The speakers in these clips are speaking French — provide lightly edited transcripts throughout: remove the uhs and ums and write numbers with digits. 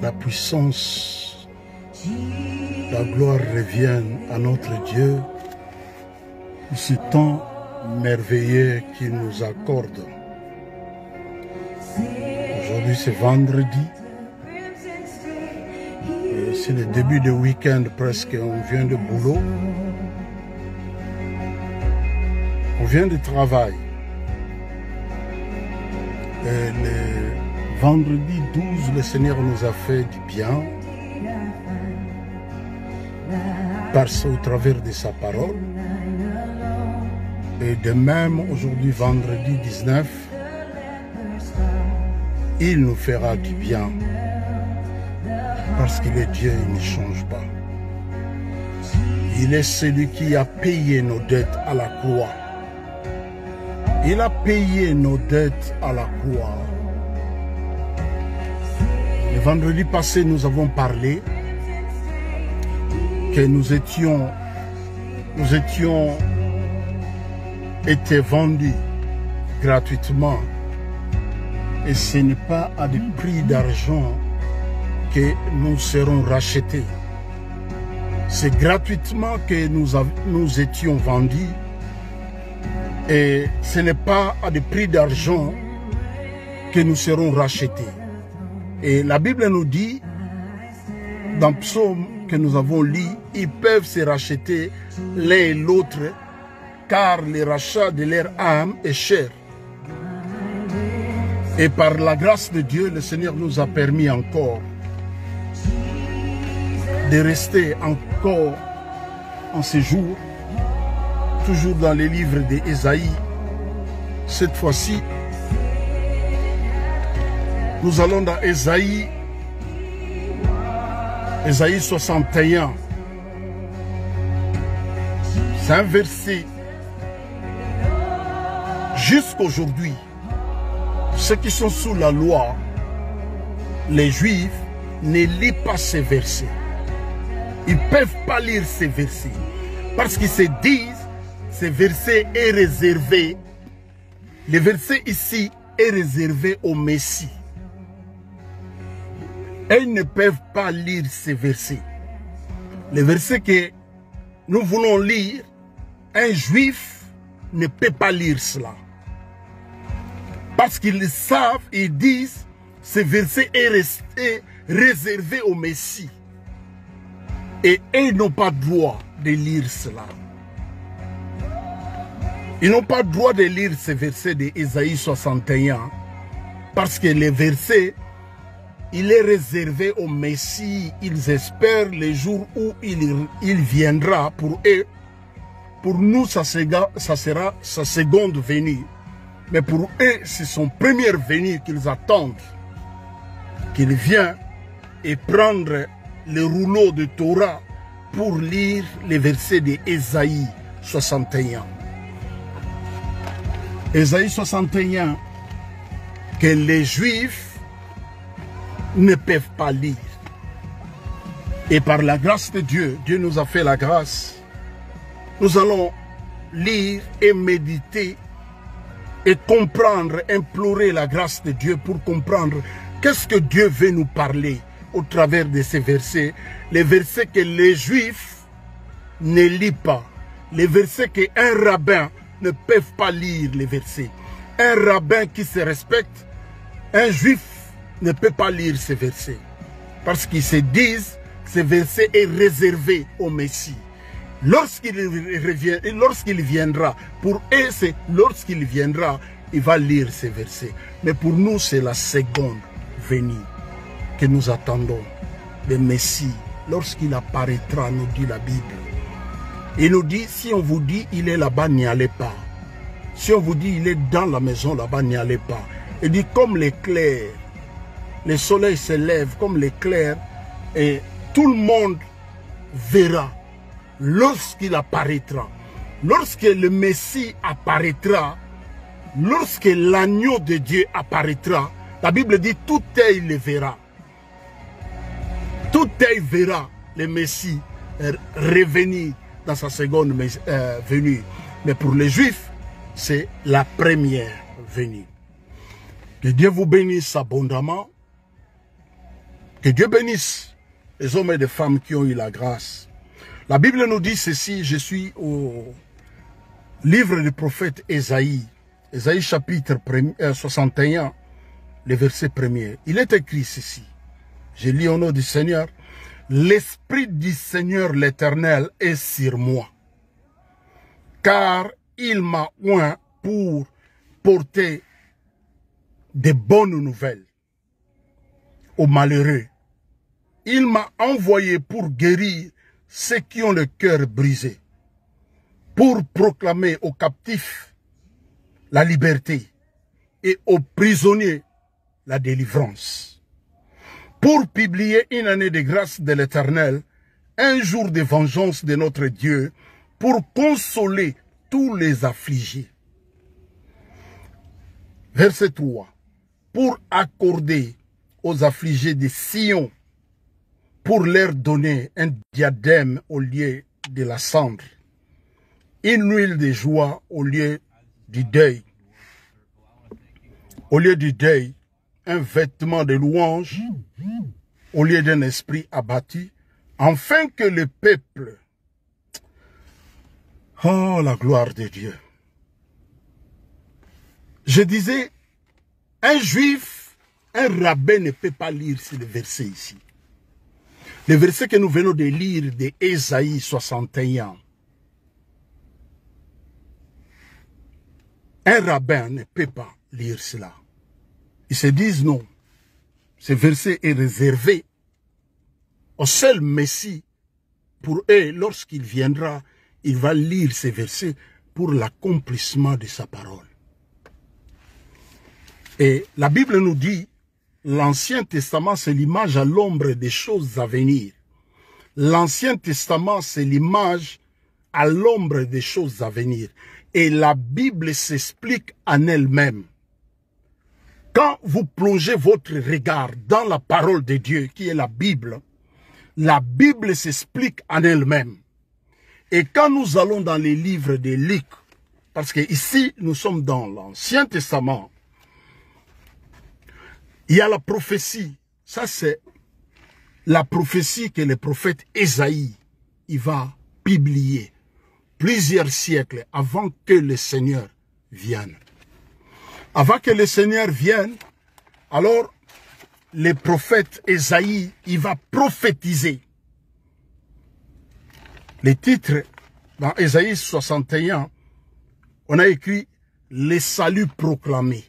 la puissance, la gloire reviennent à notre Dieu pour ce temps merveilleux qu'il nous accorde. Aujourd'hui c'est vendredi, c'est le début de week-end presque, on vient de boulot, on vient de travail. Et le vendredi 12, le Seigneur nous a fait du bien parce au travers de sa parole. Et de même, aujourd'hui, vendredi 19, il nous fera du bien parce qu'il est Dieu, il ne change pas. Il est celui qui a payé nos dettes à la croix. Il a payé nos dettes à la croix. Le vendredi passé, nous avons parlé que nous étions été vendus gratuitement. Et ce n'est pas à des prix d'argent que nous serons rachetés. C'est gratuitement que nous étions vendus. Et ce n'est pas à des prix d'argent que nous serons rachetés. Et la Bible nous dit, dans le psaume que nous avons lu, ils peuvent se racheter l'un et l'autre, car le rachat de leur âme est cher. Et par la grâce de Dieu, le Seigneur nous a permis encore de rester encore en ce jour, toujours dans les livres d'Ésaïe. Cette fois-ci, nous allons dans Ésaïe 61. C'est un verset. Jusqu'aujourd'hui, ceux qui sont sous la loi, les Juifs, ne lisent pas ces versets. Ils ne peuvent pas lire ces versets. Parce qu'ils se disent, ce verset est réservé, le verset ici est réservé au Messie. Et ils ne peuvent pas lire ces versets. Les versets que nous voulons lire, un juif ne peut pas lire cela. Parce qu'ils savent, ils disent, ce verset est resté réservé au Messie. Et ils n'ont pas droit de lire cela. Ils n'ont pas le droit de lire ce verset d'Ésaïe 61 parce que le verset, il est réservé au Messie. Ils espèrent le jour où il viendra pour eux. Pour nous, ça sera sa seconde venue. Mais pour eux, c'est son première venue qu'ils attendent. Qu'il vienne et prendre le rouleau de Torah pour lire les versets d'Ésaïe 61. Ésaïe 61, que les Juifs ne peuvent pas lire. Et par la grâce de Dieu, Dieu nous a fait la grâce. Nous allons lire et méditer et comprendre, implorer la grâce de Dieu pour comprendre qu'est-ce que Dieu veut nous parler au travers de ces versets. Les versets que les Juifs ne lisent pas. Les versets qu'un rabbin ne peuvent pas lire les versets. Un rabbin qui se respecte, un juif ne peut pas lire ces versets. Parce qu'ils se disent que ce verset est réservé au Messie. Lorsqu'il viendra, pour eux, c'est lorsqu'il viendra, il va lire ces versets. Mais pour nous, c'est la seconde venue que nous attendons. Le Messie, lorsqu'il apparaîtra, nous dit la Bible. Il nous dit, si on vous dit, il est là-bas, n'y allez pas. Si on vous dit, il est dans la maison, là-bas, n'y allez pas. Il dit, comme l'éclair, le soleil se lève comme l'éclair, et tout le monde verra lorsqu'il apparaîtra. Lorsque le Messie apparaîtra, lorsque l'agneau de Dieu apparaîtra, la Bible dit, tout œil le verra. Tout œil verra le Messie revenir dans sa seconde venue. Mais pour les Juifs, c'est la première venue. Que Dieu vous bénisse abondamment. Que Dieu bénisse les hommes et les femmes qui ont eu la grâce. La Bible nous dit ceci, je suis au livre du prophète Ésaïe, Ésaïe chapitre 61, le verset 1er. Il est écrit ceci, je lis au nom du Seigneur, « L'Esprit du Seigneur l'Éternel est sur moi, car il m'a oint pour porter de bonnes nouvelles aux malheureux. Il m'a envoyé pour guérir ceux qui ont le cœur brisé, pour proclamer aux captifs la liberté et aux prisonniers la délivrance, pour publier une année de grâce de l'Éternel, un jour de vengeance de notre Dieu, pour consoler tous les affligés. » Verset 3. Pour accorder aux affligés de Sion, pour leur donner un diadème au lieu de la cendre, une huile de joie au lieu du deuil. Au lieu du deuil, un vêtement de louange au lieu d'un esprit abattu, afin que le peuple, oh la gloire de Dieu. Je disais, un juif, un rabbin ne peut pas lire ce verset ici. Le verset que nous venons de lire de Ésaïe 61. Un rabbin ne peut pas lire cela. Ils se disent non. Ce verset est réservé au seul Messie. Pour eux, lorsqu'il viendra, il va lire ces versets pour l'accomplissement de sa parole. Et la Bible nous dit, l'Ancien Testament, c'est l'image à l'ombre des choses à venir. L'Ancien Testament, c'est l'image à l'ombre des choses à venir. Et la Bible s'explique en elle-même. Quand vous plongez votre regard dans la parole de Dieu, qui est la Bible s'explique en elle-même. Et quand nous allons dans les livres de Luc, parce que ici, nous sommes dans l'Ancien Testament, il y a la prophétie. Ça, c'est la prophétie que le prophète Ésaïe il va publier plusieurs siècles avant que le Seigneur vienne. Avant que le Seigneur vienne, alors le prophète Ésaïe, il va prophétiser. Les titres, dans Ésaïe 61, on a écrit « Le salut proclamé ».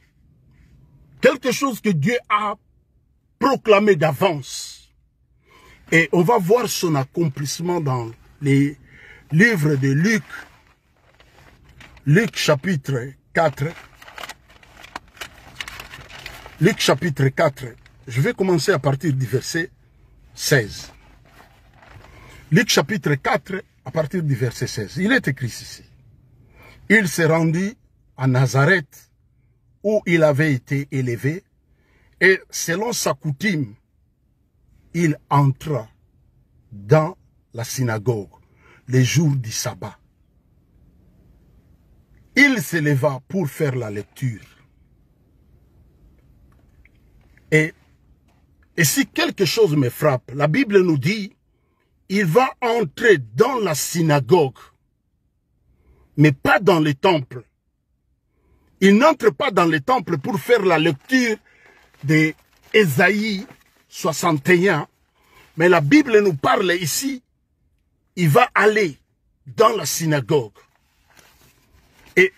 Quelque chose que Dieu a proclamé d'avance. Et on va voir son accomplissement dans les livres de Luc. Luc chapitre 4. Luc chapitre 4. Je vais commencer à partir du verset 16. Luc chapitre 4, à partir du verset 16. Il est écrit ici. Il s'est rendu à Nazareth, où il avait été élevé, et selon sa coutume, il entra dans la synagogue les jours du sabbat. Il se leva pour faire la lecture. Et si quelque chose me frappe, la Bible nous dit, il va entrer dans la synagogue, mais pas dans le temple. Il n'entre pas dans le temple pour faire la lecture de Ésaïe 61, mais la Bible nous parle ici, il va aller dans la synagogue. Et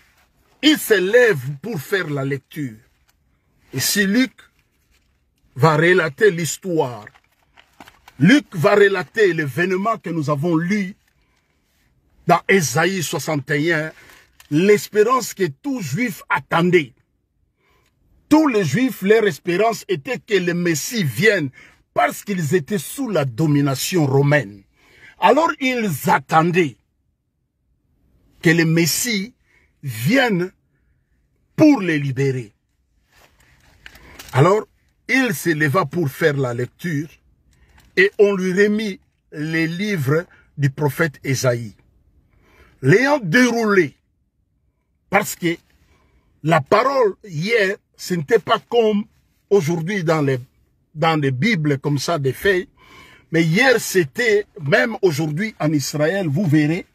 il se lève pour faire la lecture. Et si Luc va relater l'histoire, Luc va relater l'événement que nous avons lu dans Ésaïe 61, l'espérance que tout juif attendait. Tous les juifs, leur espérance était que le Messie vienne parce qu'ils étaient sous la domination romaine. Alors ils attendaient que le Messie vienne pour les libérer. Alors, il se leva pour faire la lecture et on lui remit les livres du prophète Ésaïe. L'ayant déroulé, parce que la parole hier, ce n'était pas comme aujourd'hui dans les dans des Bibles comme ça, des feuilles. Mais hier, c'était, même aujourd'hui en Israël, vous verrez,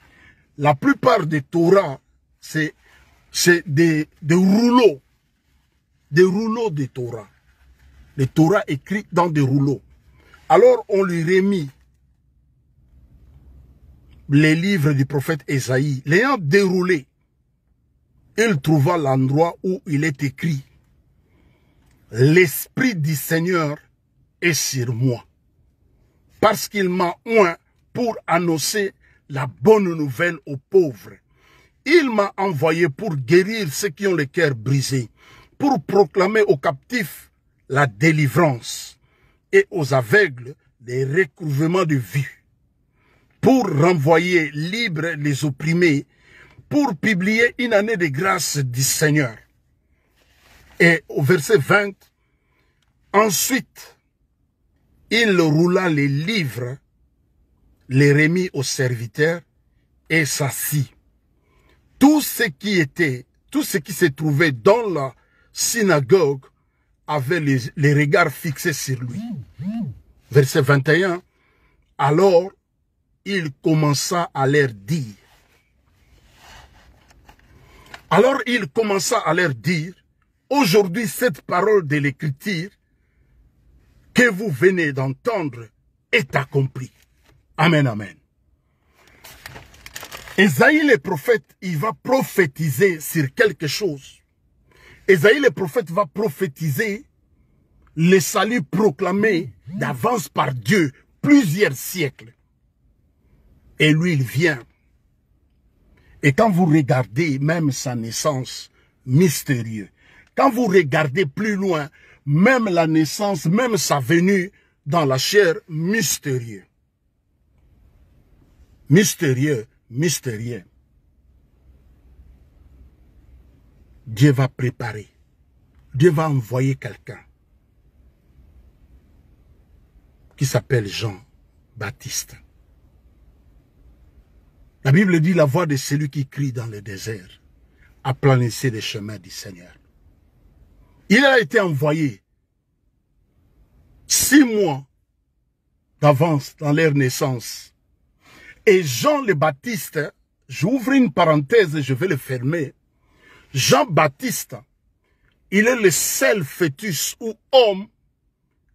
la plupart des Torahs, c'est des rouleaux. Des rouleaux de Torah. Les Torahs écrits dans des rouleaux. Alors, on lui remet les livres du prophète Ésaïe. L'ayant déroulé, il trouva l'endroit où il est écrit « L'Esprit du Seigneur est sur moi, parce qu'il m'a oint pour annoncer la bonne nouvelle aux pauvres. Il m'a envoyé pour guérir ceux qui ont le cœur brisé, pour proclamer aux captifs la délivrance et aux aveugles les recouvrements de vue, pour renvoyer libres les opprimés, pour publier une année de grâce du Seigneur. » Et au verset 20, ensuite, il roula les livres, les remit aux serviteurs et s'assit. Tout ce qui se trouvait dans la synagogue avait les regards fixés sur lui. Verset 21, alors il commença à leur dire. Aujourd'hui, cette parole de l'Écriture que vous venez d'entendre est accomplie. Amen, amen. Ésaïe le prophète, il va prophétiser sur quelque chose. Ésaïe le prophète va prophétiser le salut proclamé d'avance par Dieu plusieurs siècles. Et lui, il vient. Et quand vous regardez même sa naissance, mystérieux. Quand vous regardez plus loin, même la naissance, même sa venue dans la chair, mystérieux. Mystérieux, mystérieux. Dieu va préparer. Dieu va envoyer quelqu'un qui s'appelle Jean-Baptiste. La Bible dit la voix de celui qui crie dans le désert, aplanissez les chemins du Seigneur. Il a été envoyé 6 mois d'avance dans leur naissance. Et Jean le Baptiste, j'ouvre une parenthèse et je vais le fermer. Jean-Baptiste, il est le seul fœtus ou homme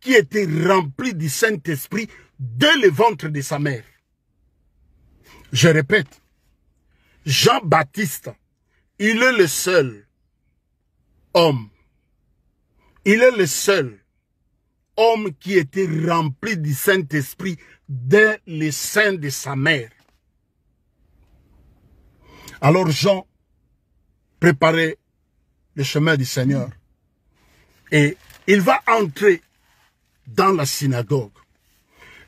qui était rempli du Saint-Esprit dès le ventre de sa mère. Je répète, Jean-Baptiste, il est le seul homme. Il est le seul homme qui était rempli du Saint-Esprit dès le sein de sa mère. Alors Jean préparait le chemin du Seigneur. Et il va entrer dans la synagogue.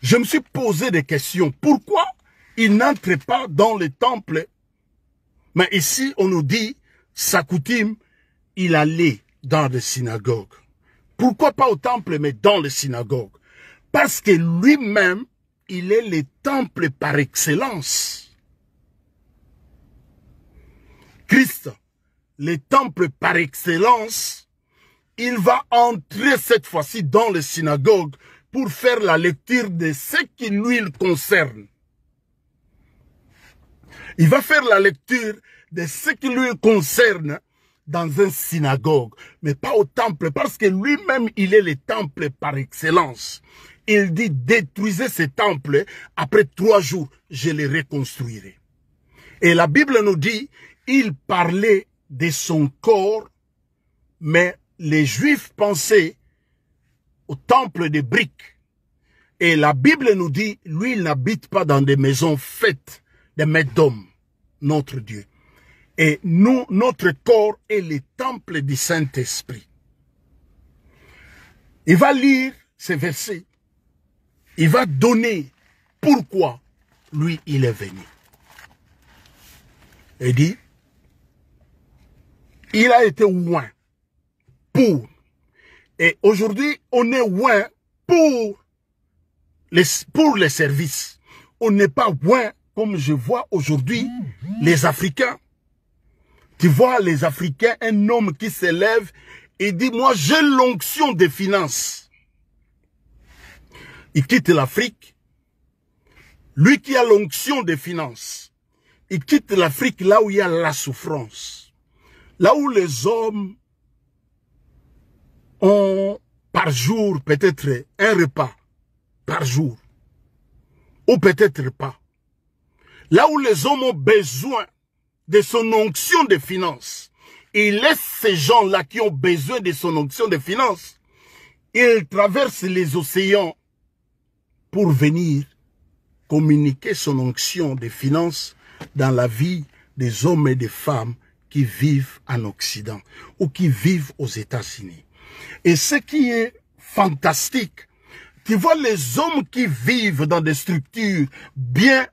Je me suis posé des questions. Pourquoi il n'entre pas dans le temple? Mais ici, on nous dit, sa coutume, il allait dans les synagogues. Pourquoi pas au temple, mais dans les synagogues? Parce que lui-même, il est le temple par excellence. Christ, le temple par excellence, il va entrer cette fois-ci dans les synagogues pour faire la lecture de ce qui lui concerne. Il va faire la lecture de ce qui lui concerne dans une synagogue, mais pas au temple, parce que lui-même, il est le temple par excellence. Il dit, détruisez ce temple, après 3 jours, je le reconstruirai. Et la Bible nous dit, il parlait de son corps, mais les Juifs pensaient au temple de briques. Et la Bible nous dit, lui, il n'habite pas dans des maisons faites de maîtres d'hommes, notre Dieu. Et nous, notre corps est le temple du Saint-Esprit. Il va lire ces versets. Il va donner pourquoi lui, il est venu. Il dit, il a été oint pour. Et aujourd'hui, on est oint pour les services. On n'est pas oint comme je vois aujourd'hui les Africains. Tu vois les Africains, un homme qui s'élève et dit, moi j'ai l'onction des finances. il quitte l'Afrique. Lui qui a l'onction des finances, il quitte l'Afrique là où il y a la souffrance. Là où les hommes ont par jour peut-être un repas par jour. Ou peut-être pas. Là où les hommes ont besoin de son onction de finances, il laisse ces gens-là qui ont besoin de son onction de finances. Il traverse les océans pour venir communiquer son onction de finances dans la vie des hommes et des femmes qui vivent en Occident ou qui vivent aux États-Unis. Et ce qui est fantastique, tu vois les hommes qui vivent dans des structures bien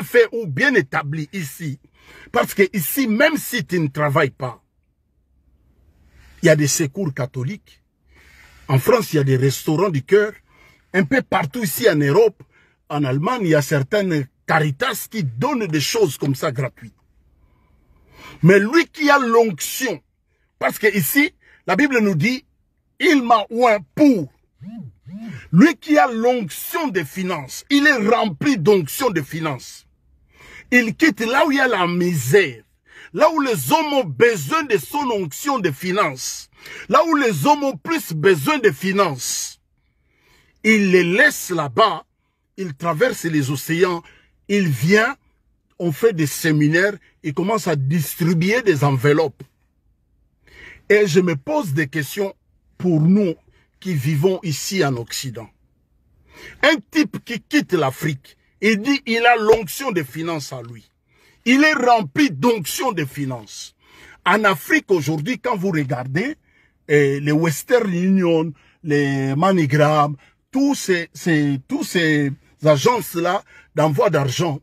faites ou bien établies ici. Parce que ici, même si tu ne travailles pas, il y a des secours catholiques. En France, il y a des restaurants du cœur. Un peu partout ici en Europe, en Allemagne, il y a certaines caritas qui donnent des choses comme ça gratuites. Mais lui qui a l'onction, parce que ici, la Bible nous dit, il m'a oint pour. Lui qui a l'onction des finances, il est rempli d'onction de finances. Il quitte là où il y a la misère, là où les hommes ont besoin de son onction de finances, là où les hommes ont plus besoin de finances. Il les laisse là-bas, il traverse les océans, il vient, on fait des séminaires, il commence à distribuer des enveloppes. Et je me pose des questions pour nous qui vivons ici en Occident. Un type qui quitte l'Afrique, il dit il a l'onction des finances à lui. Il est rempli d'onction des finances. En Afrique aujourd'hui, quand vous regardez les Western Union, les MoneyGram, tous ces agences-là d'envoi d'argent,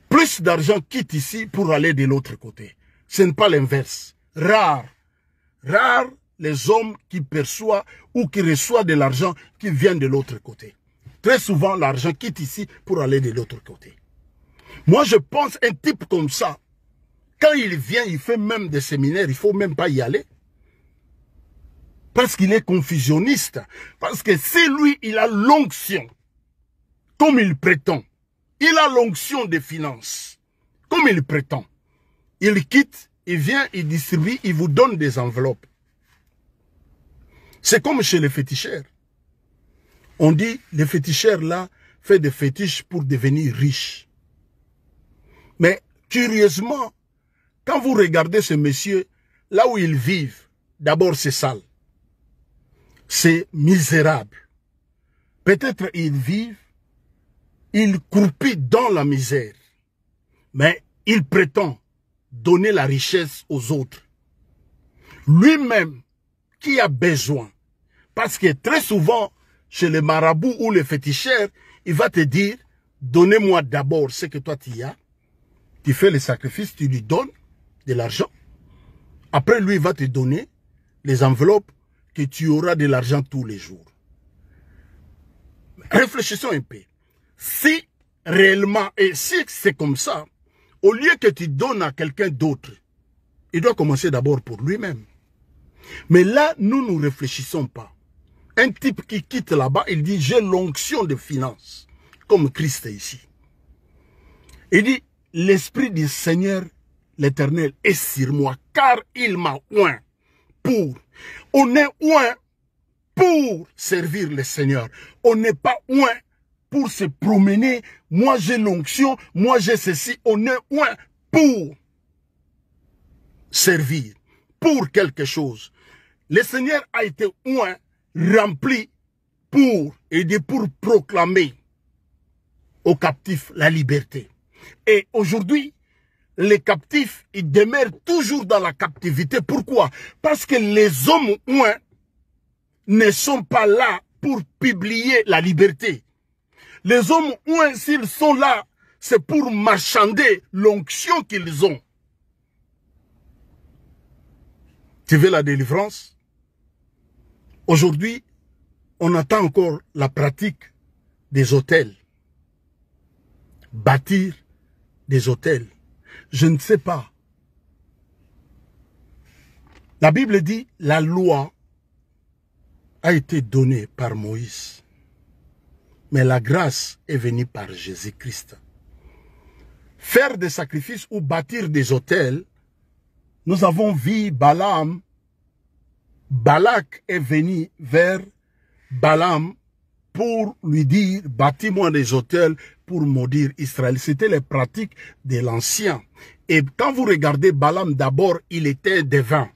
plus d'argent quitte ici pour aller de l'autre côté. Ce n'est pas l'inverse. Rare les hommes qui perçoivent ou qui reçoivent de l'argent qui vient de l'autre côté. Très souvent, l'argent quitte ici pour aller de l'autre côté. Moi, je pense un type comme ça, quand il vient, il fait même des séminaires, il ne faut même pas y aller. Parce qu'il est confusionniste. Parce que si lui, il a l'onction, comme il prétend, il a l'onction des finances, comme il prétend, il quitte, il vient, il distribue, il vous donne des enveloppes. C'est comme chez les féticheurs. On dit, les féticheurs là, fait des fétiches pour devenir riches. Mais, curieusement, quand vous regardez ce monsieur, là où ils vivent, d'abord c'est sale. C'est misérable. Peut-être ils vivent, ils croupissent dans la misère. Mais il prétend donner la richesse aux autres. Lui-même, qui a besoin. Parce que très souvent, chez les marabouts ou les féticheurs, il va te dire, donnez-moi d'abord ce que toi tu as. Tu fais le sacrifice, tu lui donnes de l'argent. Après, lui, il va te donner les enveloppes que tu auras de l'argent tous les jours. Réfléchissons un peu. Si réellement, et si c'est comme ça, au lieu que tu donnes à quelqu'un d'autre, il doit commencer d'abord pour lui-même. Mais là, nous ne réfléchissons pas. Un type qui quitte là-bas, il dit, j'ai l'onction de finances, comme Christ est ici. Il dit, l'Esprit du Seigneur, l'Éternel, est sur moi, car il m'a oint pour. On est oint pour servir le Seigneur. On n'est pas oint pour se promener. Moi, j'ai l'onction, moi, j'ai ceci. On est oint pour servir, pour quelque chose. Le Seigneur a été oint, rempli pour proclamer aux captifs la liberté. Et aujourd'hui, les captifs, ils demeurent toujours dans la captivité. Pourquoi? Parce que les hommes oints ne sont pas là pour publier la liberté. Les hommes oints, s'ils sont là, c'est pour marchander l'onction qu'ils ont. Tu veux la délivrance? Aujourd'hui, on attend encore la pratique des hôtels. Bâtir des hôtels. Je ne sais pas. La Bible dit, la loi a été donnée par Moïse. Mais la grâce est venue par Jésus-Christ. Faire des sacrifices ou bâtir des autels, nous avons vu Balaam. Balak est venu vers Balaam pour lui dire, bâtis-moi des autels pour maudire Israël. C'était les pratiques de l'ancien. Et quand vous regardez Balaam, d'abord, il était devin.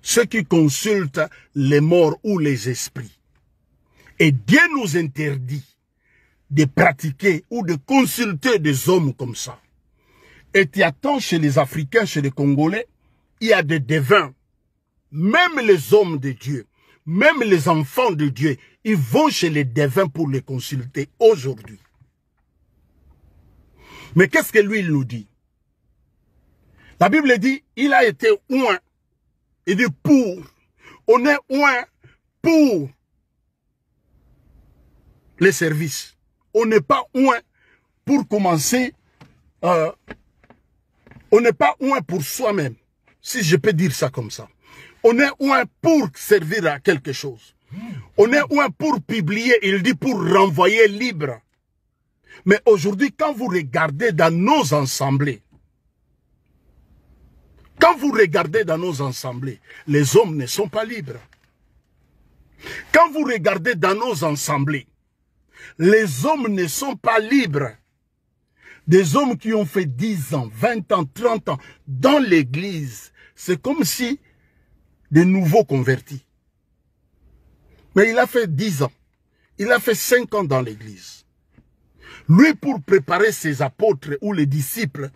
Ceux qui consultent les morts ou les esprits. Et Dieu nous interdit de pratiquer ou de consulter des hommes comme ça. Et tu attends chez les Africains, chez les Congolais, il y a des devins. Même les hommes de Dieu, même les enfants de Dieu, ils vont chez les devins pour les consulter aujourd'hui. Mais qu'est-ce que lui, il nous dit? La Bible dit, il a été oint. Il dit pour. On est oint pour les services. On n'est pas oint pour commencer. On n'est pas oint pour soi-même. Si je peux dire ça comme ça. On est oint pour servir à quelque chose. On est oint pour publier, il dit pour renvoyer libre. Mais aujourd'hui, quand vous regardez dans nos assemblées, les hommes ne sont pas libres. Quand vous regardez dans nos assemblées, les hommes ne sont pas libres. Des hommes qui ont fait 10 ans, 20 ans, 30 ans dans l'église, c'est comme si des nouveaux convertis. Mais il a fait 10 ans, il a fait 5 ans dans l'église. Lui, pour préparer ses apôtres ou les disciples,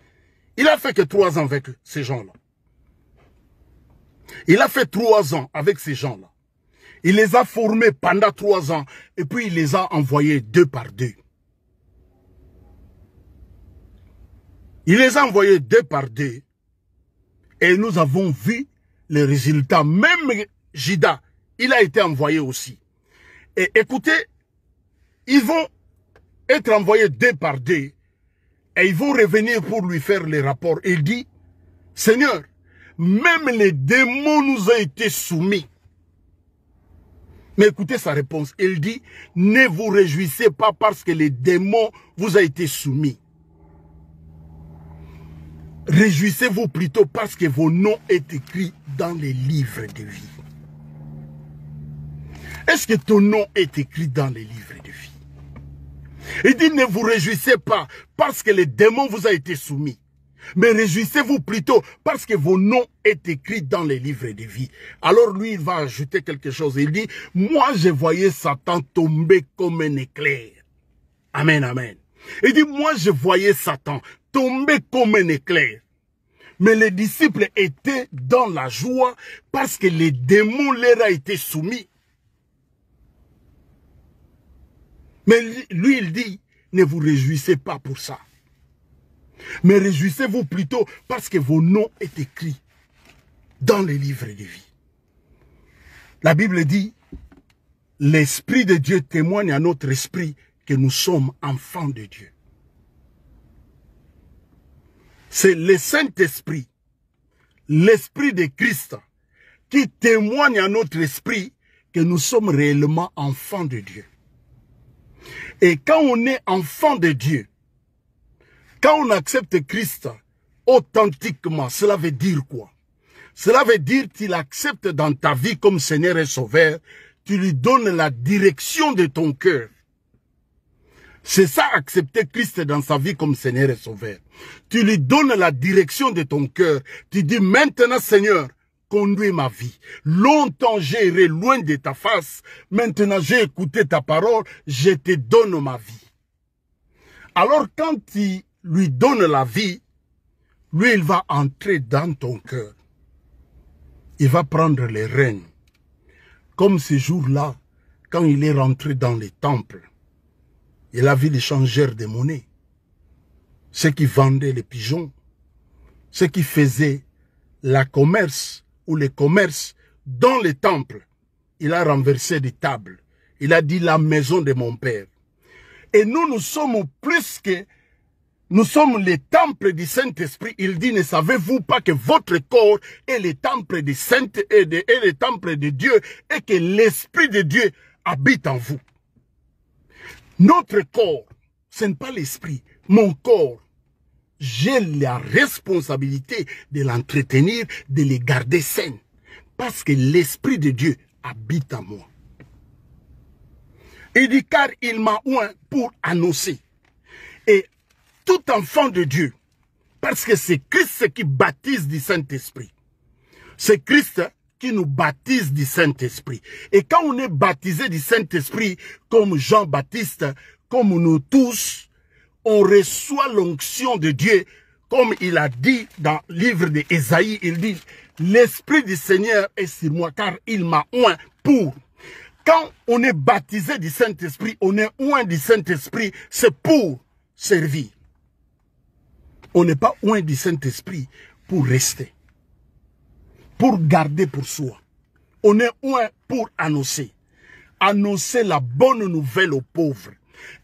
il a fait que 3 ans avec ces gens-là. Il a fait 3 ans avec ces gens-là. Il les a formés pendant 3 ans et puis il les a envoyés 2 par 2. Il les a envoyés 2 par 2 et nous avons vu les résultats. Même Judas, il a été envoyé aussi. Et écoutez, ils vont être envoyés 2 par 2 et ils vont revenir pour lui faire les rapports. Il dit, Seigneur, même les démons nous ont été soumis. Mais écoutez sa réponse. Il dit, ne vous réjouissez pas parce que les démons vous ont été soumis. Réjouissez-vous plutôt parce que vos noms sont écrits dans les livres de vie. Est-ce que ton nom est écrit dans les livres de vie? Il dit, ne vous réjouissez pas parce que les démons vous ont été soumis. Mais réjouissez-vous plutôt parce que vos noms sont écrits dans les livres de vie. Alors lui, il va ajouter quelque chose. Il dit, moi je voyais Satan tomber comme un éclair. Amen, amen. Il dit, moi je voyais Satan tomber comme un éclair. Mais les disciples étaient dans la joie parce que les démons leur ont été soumis. Mais lui, il dit, ne vous réjouissez pas pour ça. Mais réjouissez-vous plutôt parce que vos noms sont écrits dans les livres de vie. La Bible dit, l'Esprit de Dieu témoigne à notre esprit que nous sommes enfants de Dieu. C'est le Saint-Esprit, l'Esprit de Christ, qui témoigne à notre esprit que nous sommes réellement enfants de Dieu. Et quand on est enfant de Dieu, quand on accepte Christ authentiquement, cela veut dire quoi? Cela veut dire que tu l'acceptes dans ta vie comme Seigneur et Sauveur, tu lui donnes la direction de ton cœur. C'est ça, accepter Christ dans sa vie comme Seigneur et Sauveur. Tu lui donnes la direction de ton cœur. Tu dis, maintenant Seigneur, conduis ma vie. Longtemps j'ai erré loin de ta face. Maintenant j'ai écouté ta parole. Je te donne ma vie. Alors quand tu lui donnes la vie, lui il va entrer dans ton cœur. Il va prendre les rênes. Comme ce jour-là, quand il est rentré dans les temples, il a vu les changeurs de monnaie, ceux qui vendaient les pigeons, ceux qui faisaient la commerce ou les commerces dans les temples. Il a renversé des tables. Il a dit la maison de mon père. Et nous sommes plus que... Nous sommes les temples du Saint-Esprit. Il dit, ne savez-vous pas que votre corps est le temple du Saint et le temple de Dieu et que l'Esprit de Dieu habite en vous. Notre corps, ce n'est pas l'esprit. Mon corps, j'ai la responsabilité de l'entretenir, de les garder sains. Parce que l'Esprit de Dieu habite en moi. Il dit, car il m'a oint pour annoncer. Et tout enfant de Dieu, parce que c'est Christ qui baptise du Saint-Esprit. C'est Christ qui nous baptise du Saint-Esprit. Et quand on est baptisé du Saint-Esprit, comme Jean-Baptiste, comme nous tous, on reçoit l'onction de Dieu, comme il a dit dans le livre d'Ésaïe, il dit, l'Esprit du Seigneur est sur moi, car il m'a oint pour. Quand on est baptisé du Saint-Esprit, on est oint du Saint-Esprit, c'est pour servir. On n'est pas oint du Saint-Esprit pour rester, pour garder pour soi. On est oint pour annoncer. Annoncer la bonne nouvelle aux pauvres.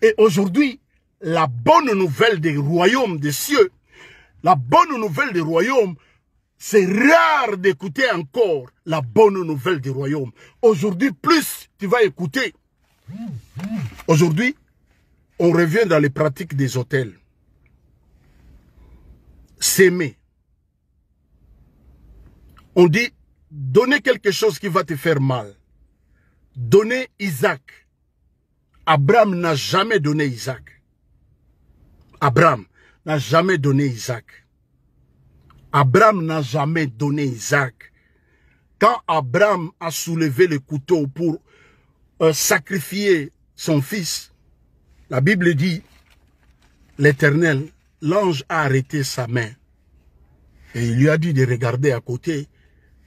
Et aujourd'hui, la bonne nouvelle des royaumes des cieux, la bonne nouvelle des royaumes, c'est rare d'écouter encore la bonne nouvelle du royaume. Aujourd'hui, plus tu vas écouter. Aujourd'hui, on revient dans les pratiques des hôtels. S'aimer. On dit, donner quelque chose qui va te faire mal. Donner Isaac. Abraham n'a jamais donné Isaac. Abraham n'a jamais donné Isaac. Abraham n'a jamais donné Isaac. Quand Abraham a soulevé le couteau pour sacrifier son fils, la Bible dit, l'Éternel, l'ange a arrêté sa main. Et il lui a dit de regarder à côté.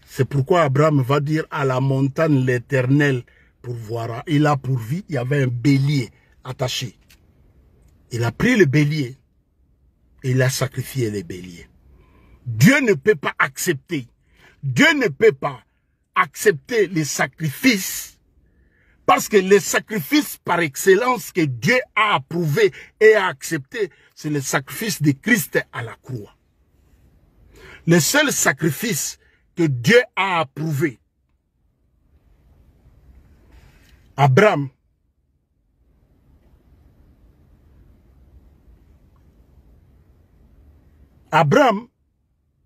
C'est pourquoi Abraham va dire à la montagne l'Éternel pour voir. Il a pourvu, il y avait un bélier attaché. Il a pris le bélier et il a sacrifié le bélier. Dieu ne peut pas accepter. Dieu ne peut pas accepter les sacrifices parce que les sacrifices par excellence que Dieu a approuvé et a accepté, c'est le sacrifice de Christ à la croix. Le seul sacrifice que Dieu a approuvé. Abraham,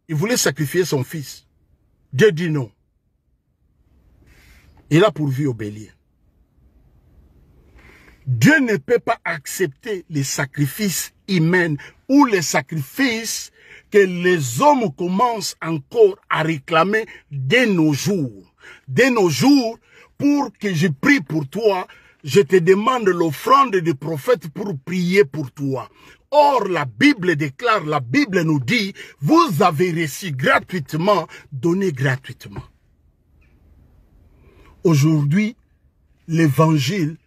il voulait sacrifier son fils. Dieu dit non. Il a pourvu au bélier. Dieu ne peut pas accepter les sacrifices humains ou les sacrifices que les hommes commencent encore à réclamer dès nos jours. Dès nos jours, pour que je prie pour toi, je te demande l'offrande du prophète pour prier pour toi. Or, la Bible déclare, la Bible nous dit, vous avez reçu gratuitement, donnez gratuitement. Aujourd'hui, l'évangile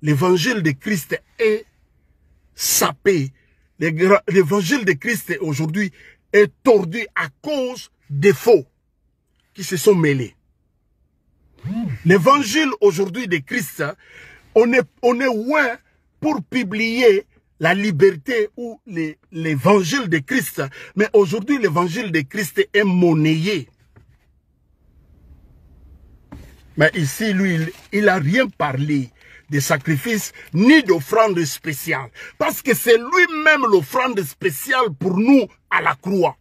de Christ est sapé. L'évangile de Christ aujourd'hui est tordu à cause des faux qui se sont mêlés. L'évangile aujourd'hui de Christ, on est loin pour publier la liberté ou l'évangile de Christ. Mais aujourd'hui, l'évangile de Christ est monnayé. Mais ici, lui, il n'a rien parlé de sacrifice ni d'offrande spéciale. Parce que c'est lui-même l'offrande spéciale pour nous à la croix.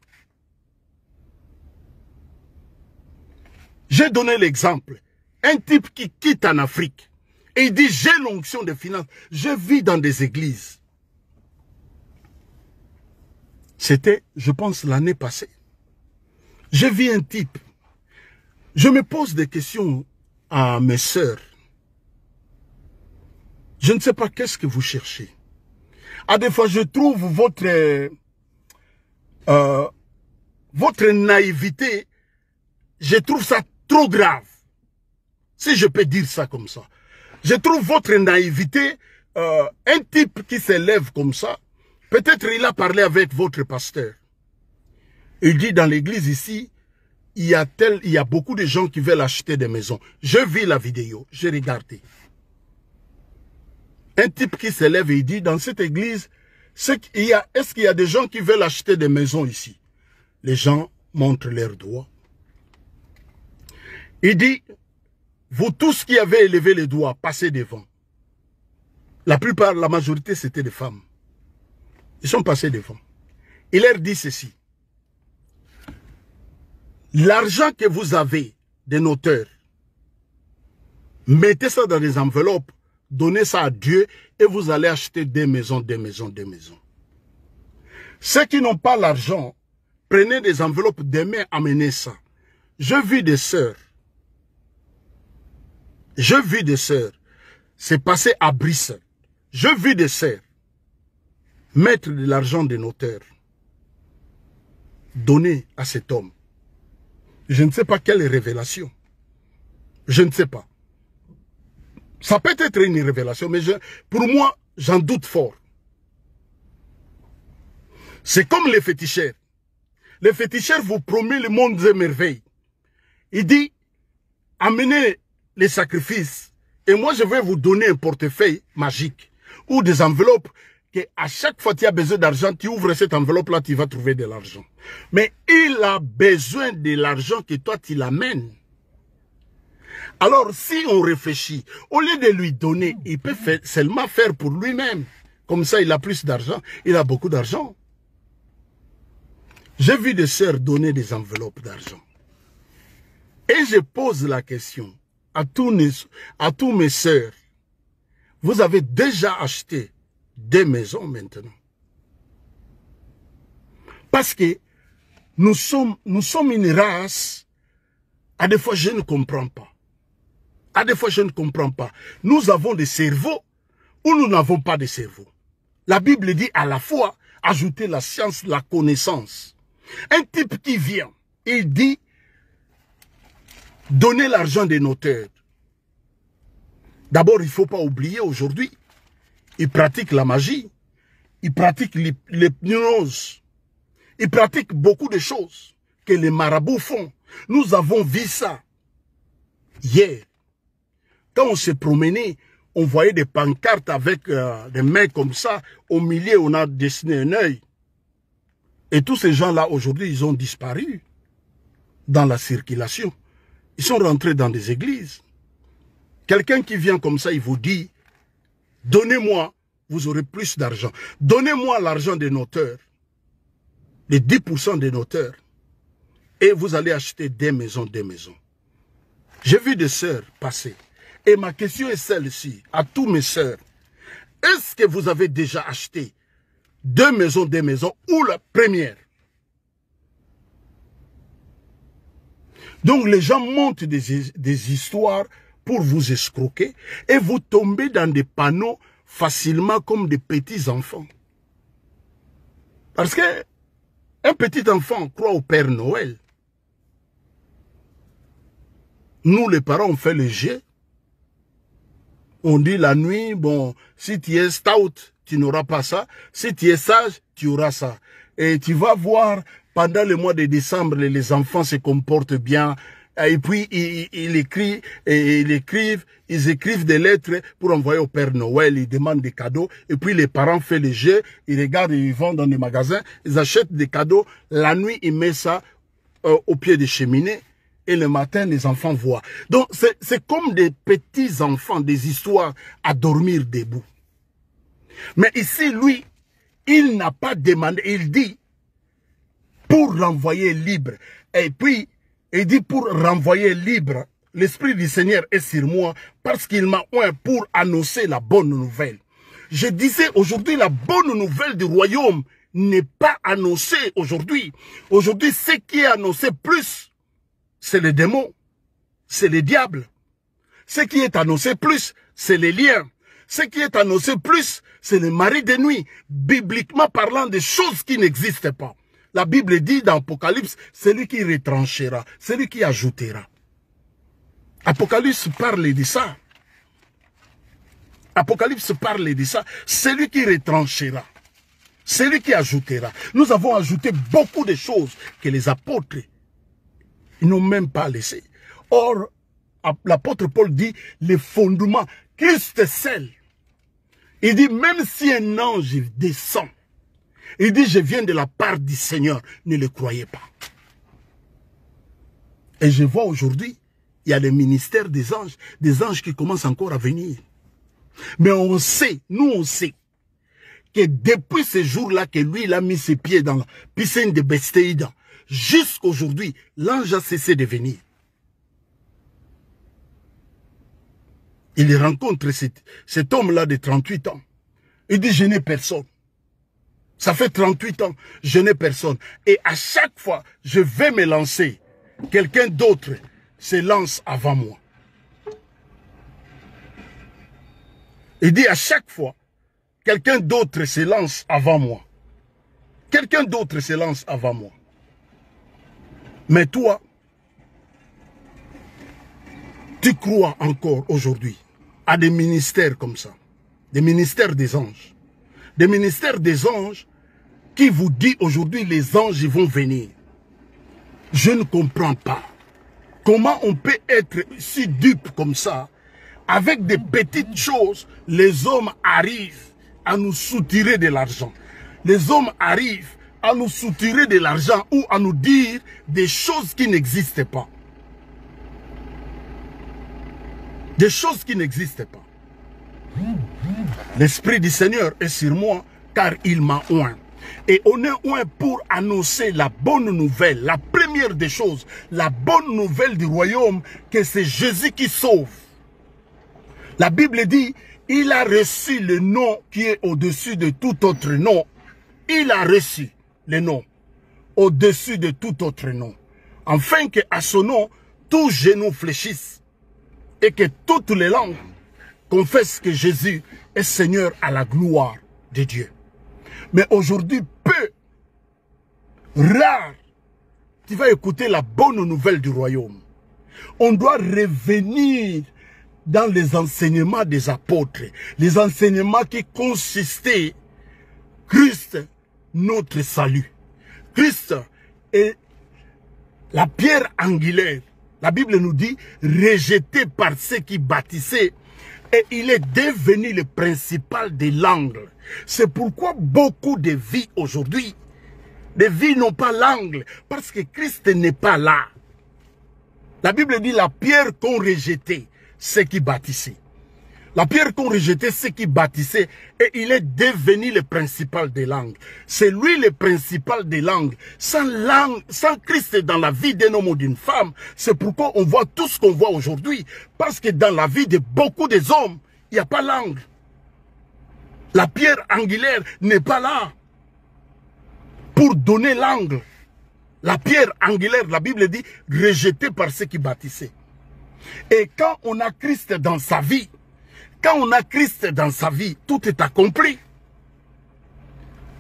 J'ai donné l'exemple. Un type qui quitte en Afrique et il dit, j'ai l'onction de finances, je vis dans des églises. C'était, je pense, l'année passée. J'ai vu un type. Je me pose des questions à mes sœurs. Je ne sais pas qu'est-ce que vous cherchez. À des fois, je trouve votre naïveté, je trouve ça trop grave. Si je peux dire ça comme ça. Je trouve votre naïveté, un type qui s'élève comme ça, peut-être il a parlé avec votre pasteur. Il dit dans l'église ici, il y a beaucoup de gens qui veulent acheter des maisons. Je vis la vidéo, j'ai regardé. Un type qui s'élève et il dit, dans cette église, est-ce qu'il y a des gens qui veulent acheter des maisons ici? Les gens montrent leurs doigts. Il dit, vous tous qui avez élevé les doigts, passez devant. La plupart, la majorité, c'était des femmes. Ils sont passés devant. Il leur dit ceci. L'argent que vous avez des noteurs, mettez ça dans des enveloppes, donnez ça à Dieu et vous allez acheter des maisons, des maisons, des maisons. Ceux qui n'ont pas l'argent, prenez des enveloppes demain, amenez ça. Je vis des sœurs. Je vis des sœurs. C'est passé à Brice. Je vis des sœurs. Mettre de l'argent des noteurs. Donner à cet homme. Je ne sais pas quelle révélation. Je ne sais pas. Ça peut être une révélation, mais pour moi, j'en doute fort. C'est comme les féticheurs. Les féticheurs vous promettent le monde des merveilles. Il dit, amenez les sacrifices et moi je vais vous donner un portefeuille magique ou des enveloppes que à chaque fois que tu as besoin d'argent, tu ouvres cette enveloppe-là, tu vas trouver de l'argent. Mais il a besoin de l'argent que toi tu l'amènes. Alors si on réfléchit, au lieu de lui donner, il peut seulement faire pour lui-même. Comme ça il a plus d'argent, il a beaucoup d'argent. J'ai vu des sœurs donner des enveloppes d'argent. Et je pose la question à tous mes sœurs. Vous avez déjà acheté des maisons maintenant. Parce que nous sommes une race, à des fois je ne comprends pas. À des fois je ne comprends pas. Nous avons des cerveaux ou nous n'avons pas de cerveau. La Bible dit à la fois, ajouter la science, la connaissance. Un type qui vient, il dit, donnez l'argent des noteurs. D'abord, il ne faut pas oublier aujourd'hui, il pratique la magie, il pratique l'hypnose, il pratique beaucoup de choses que les marabouts font. Nous avons vu ça hier. Quand on s'est promené, on voyait des pancartes avec des mains comme ça. Au milieu, on a dessiné un œil. Et tous ces gens-là, aujourd'hui, ils ont disparu dans la circulation. Ils sont rentrés dans des églises. Quelqu'un qui vient comme ça, il vous dit, donnez-moi, vous aurez plus d'argent. Donnez-moi l'argent des noteurs, les 10% des noteurs, et vous allez acheter des maisons, des maisons. J'ai vu des sœurs passer. Et ma question est celle-ci, à tous mes sœurs. Est-ce que vous avez déjà acheté des maisons ou la première? Donc les gens montent des histoires pour vous escroquer et vous tombez dans des panneaux facilement comme des petits enfants. Parce que un petit enfant croit au Père Noël. Nous les parents on fait le jet. On dit la nuit, bon, si tu es stout, tu n'auras pas ça. Si tu es sage, tu auras ça. Et tu vas voir, pendant le mois de décembre, les enfants se comportent bien. Et puis, ils écrivent des lettres pour envoyer au Père Noël. Ils demandent des cadeaux. Et puis, les parents font le jeu. Ils regardent, ils vont dans les magasins. Ils achètent des cadeaux. La nuit, ils mettent ça au pied des cheminées. Et le matin, les enfants voient. Donc, c'est comme des petits enfants, des histoires à dormir debout. Mais ici, lui, il n'a pas demandé. Il dit, pour renvoyer libre. Et puis, il dit, pour renvoyer libre, l'Esprit du Seigneur est sur moi parce qu'il m'a oint pour annoncer la bonne nouvelle. Je disais, aujourd'hui, la bonne nouvelle du royaume n'est pas annoncée aujourd'hui. Aujourd'hui, ce qui est annoncé plus, c'est les démons, c'est les diables. Ce qui est annoncé plus, c'est les liens. Ce qui est annoncé plus, c'est les maris de nuit. Bibliquement parlant, des choses qui n'existent pas. La Bible dit dans Apocalypse, celui qui retranchera, celui qui ajoutera. Apocalypse parle de ça. Apocalypse parle de ça. Celui qui retranchera, celui qui ajoutera. Nous avons ajouté beaucoup de choses que les apôtres ils n'ont même pas laissé. Or, l'apôtre Paul dit, les fondements, Christ seul. Il dit, même si un ange descend, il dit, je viens de la part du Seigneur, ne le croyez pas. Et je vois aujourd'hui, il y a le ministère des anges qui commencent encore à venir. Mais on sait, nous on sait, que depuis ce jour-là que lui, il a mis ses pieds dans la piscine de Bethsaïda, jusqu'à aujourd'hui, l'ange a cessé de venir. Il rencontre cet homme-là de 38 ans. Il dit, je n'ai personne. Ça fait 38 ans, je n'ai personne. Et à chaque fois, je vais me lancer. Quelqu'un d'autre se lance avant moi. Il dit, à chaque fois, quelqu'un d'autre se lance avant moi. Quelqu'un d'autre se lance avant moi. Mais toi, tu crois encore aujourd'hui à des ministères comme ça. Des ministères des anges. Des ministères des anges qui vous dit aujourd'hui les anges ils vont venir. Je ne comprends pas. Comment on peut être si dupe comme ça. Avec des petites choses, les hommes arrivent à nous soutirer de l'argent. Les hommes arrivent à nous soutirer de l'argent ou à nous dire des choses qui n'existent pas. Des choses qui n'existent pas. L'Esprit du Seigneur est sur moi car il m'a oint. Et on est oint pour annoncer la bonne nouvelle, la première des choses, la bonne nouvelle du royaume, que c'est Jésus qui sauve. La Bible dit, il a reçu le nom qui est au-dessus de tout autre nom. Il a reçu le nom au-dessus de tout autre nom. Afin qu'à son nom, tout genou fléchisse et que toutes les langues confessent que Jésus est Seigneur à la gloire de Dieu. Mais aujourd'hui, peu, rare, tu vas écouter la bonne nouvelle du royaume. On doit revenir dans les enseignements des apôtres, les enseignements qui consistaient Christ, notre salut. Christ est la pierre angulaire. La Bible nous dit, rejeté par ceux qui bâtissaient, et il est devenu le principal de l'angle. C'est pourquoi beaucoup de vies aujourd'hui, des vies n'ont pas l'angle, parce que Christ n'est pas là. La Bible dit la pierre qu'ont rejetée, ceux qui bâtissaient. La pierre qu'ont rejetée, ceux qui bâtissaient, et il est devenu le principal des langues. C'est lui le principal des langues. Sans langue, sans Christ dans la vie d'un homme ou d'une femme, c'est pourquoi on voit tout ce qu'on voit aujourd'hui. Parce que dans la vie de beaucoup des hommes, il n'y a pas langue. La pierre angulaire n'est pas là pour donner l'angle. La pierre angulaire, la Bible dit, rejetée par ceux qui bâtissaient. Et quand on a Christ dans sa vie, quand on a Christ dans sa vie, tout est accompli.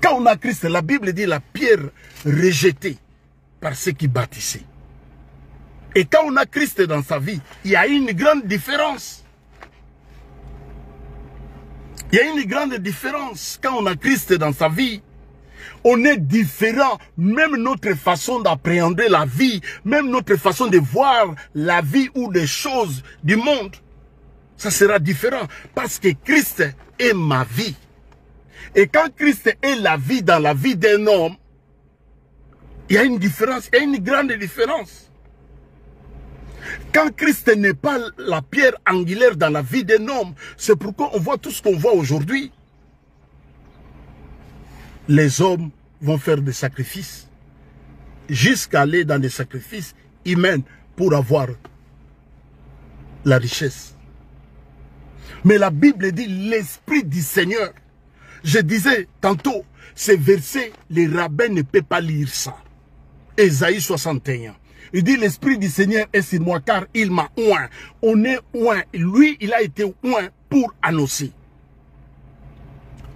Quand on a Christ, la Bible dit la pierre rejetée par ceux qui bâtissaient. Et quand on a Christ dans sa vie, il y a une grande différence. Il y a une grande différence. Quand on a Christ dans sa vie, on est différent. Même notre façon d'appréhender la vie, même notre façon de voir la vie ou les choses du monde, ça sera différent. Parce que Christ est ma vie. Et quand Christ est la vie dans la vie d'un homme, il y a une différence, il y a une grande différence. Quand Christ n'est pas la pierre angulaire dans la vie d'un homme, c'est pourquoi on voit tout ce qu'on voit aujourd'hui. Les hommes vont faire des sacrifices, jusqu'à aller dans des sacrifices humains pour avoir la richesse. Mais la Bible dit l'Esprit du Seigneur. Je disais tantôt, ces versets, les rabbins ne peuvent pas lire ça. Ésaïe 61. Il dit l'Esprit du Seigneur est sur moi car il m'a oint. On est oint. Lui, il a été oint pour annoncer.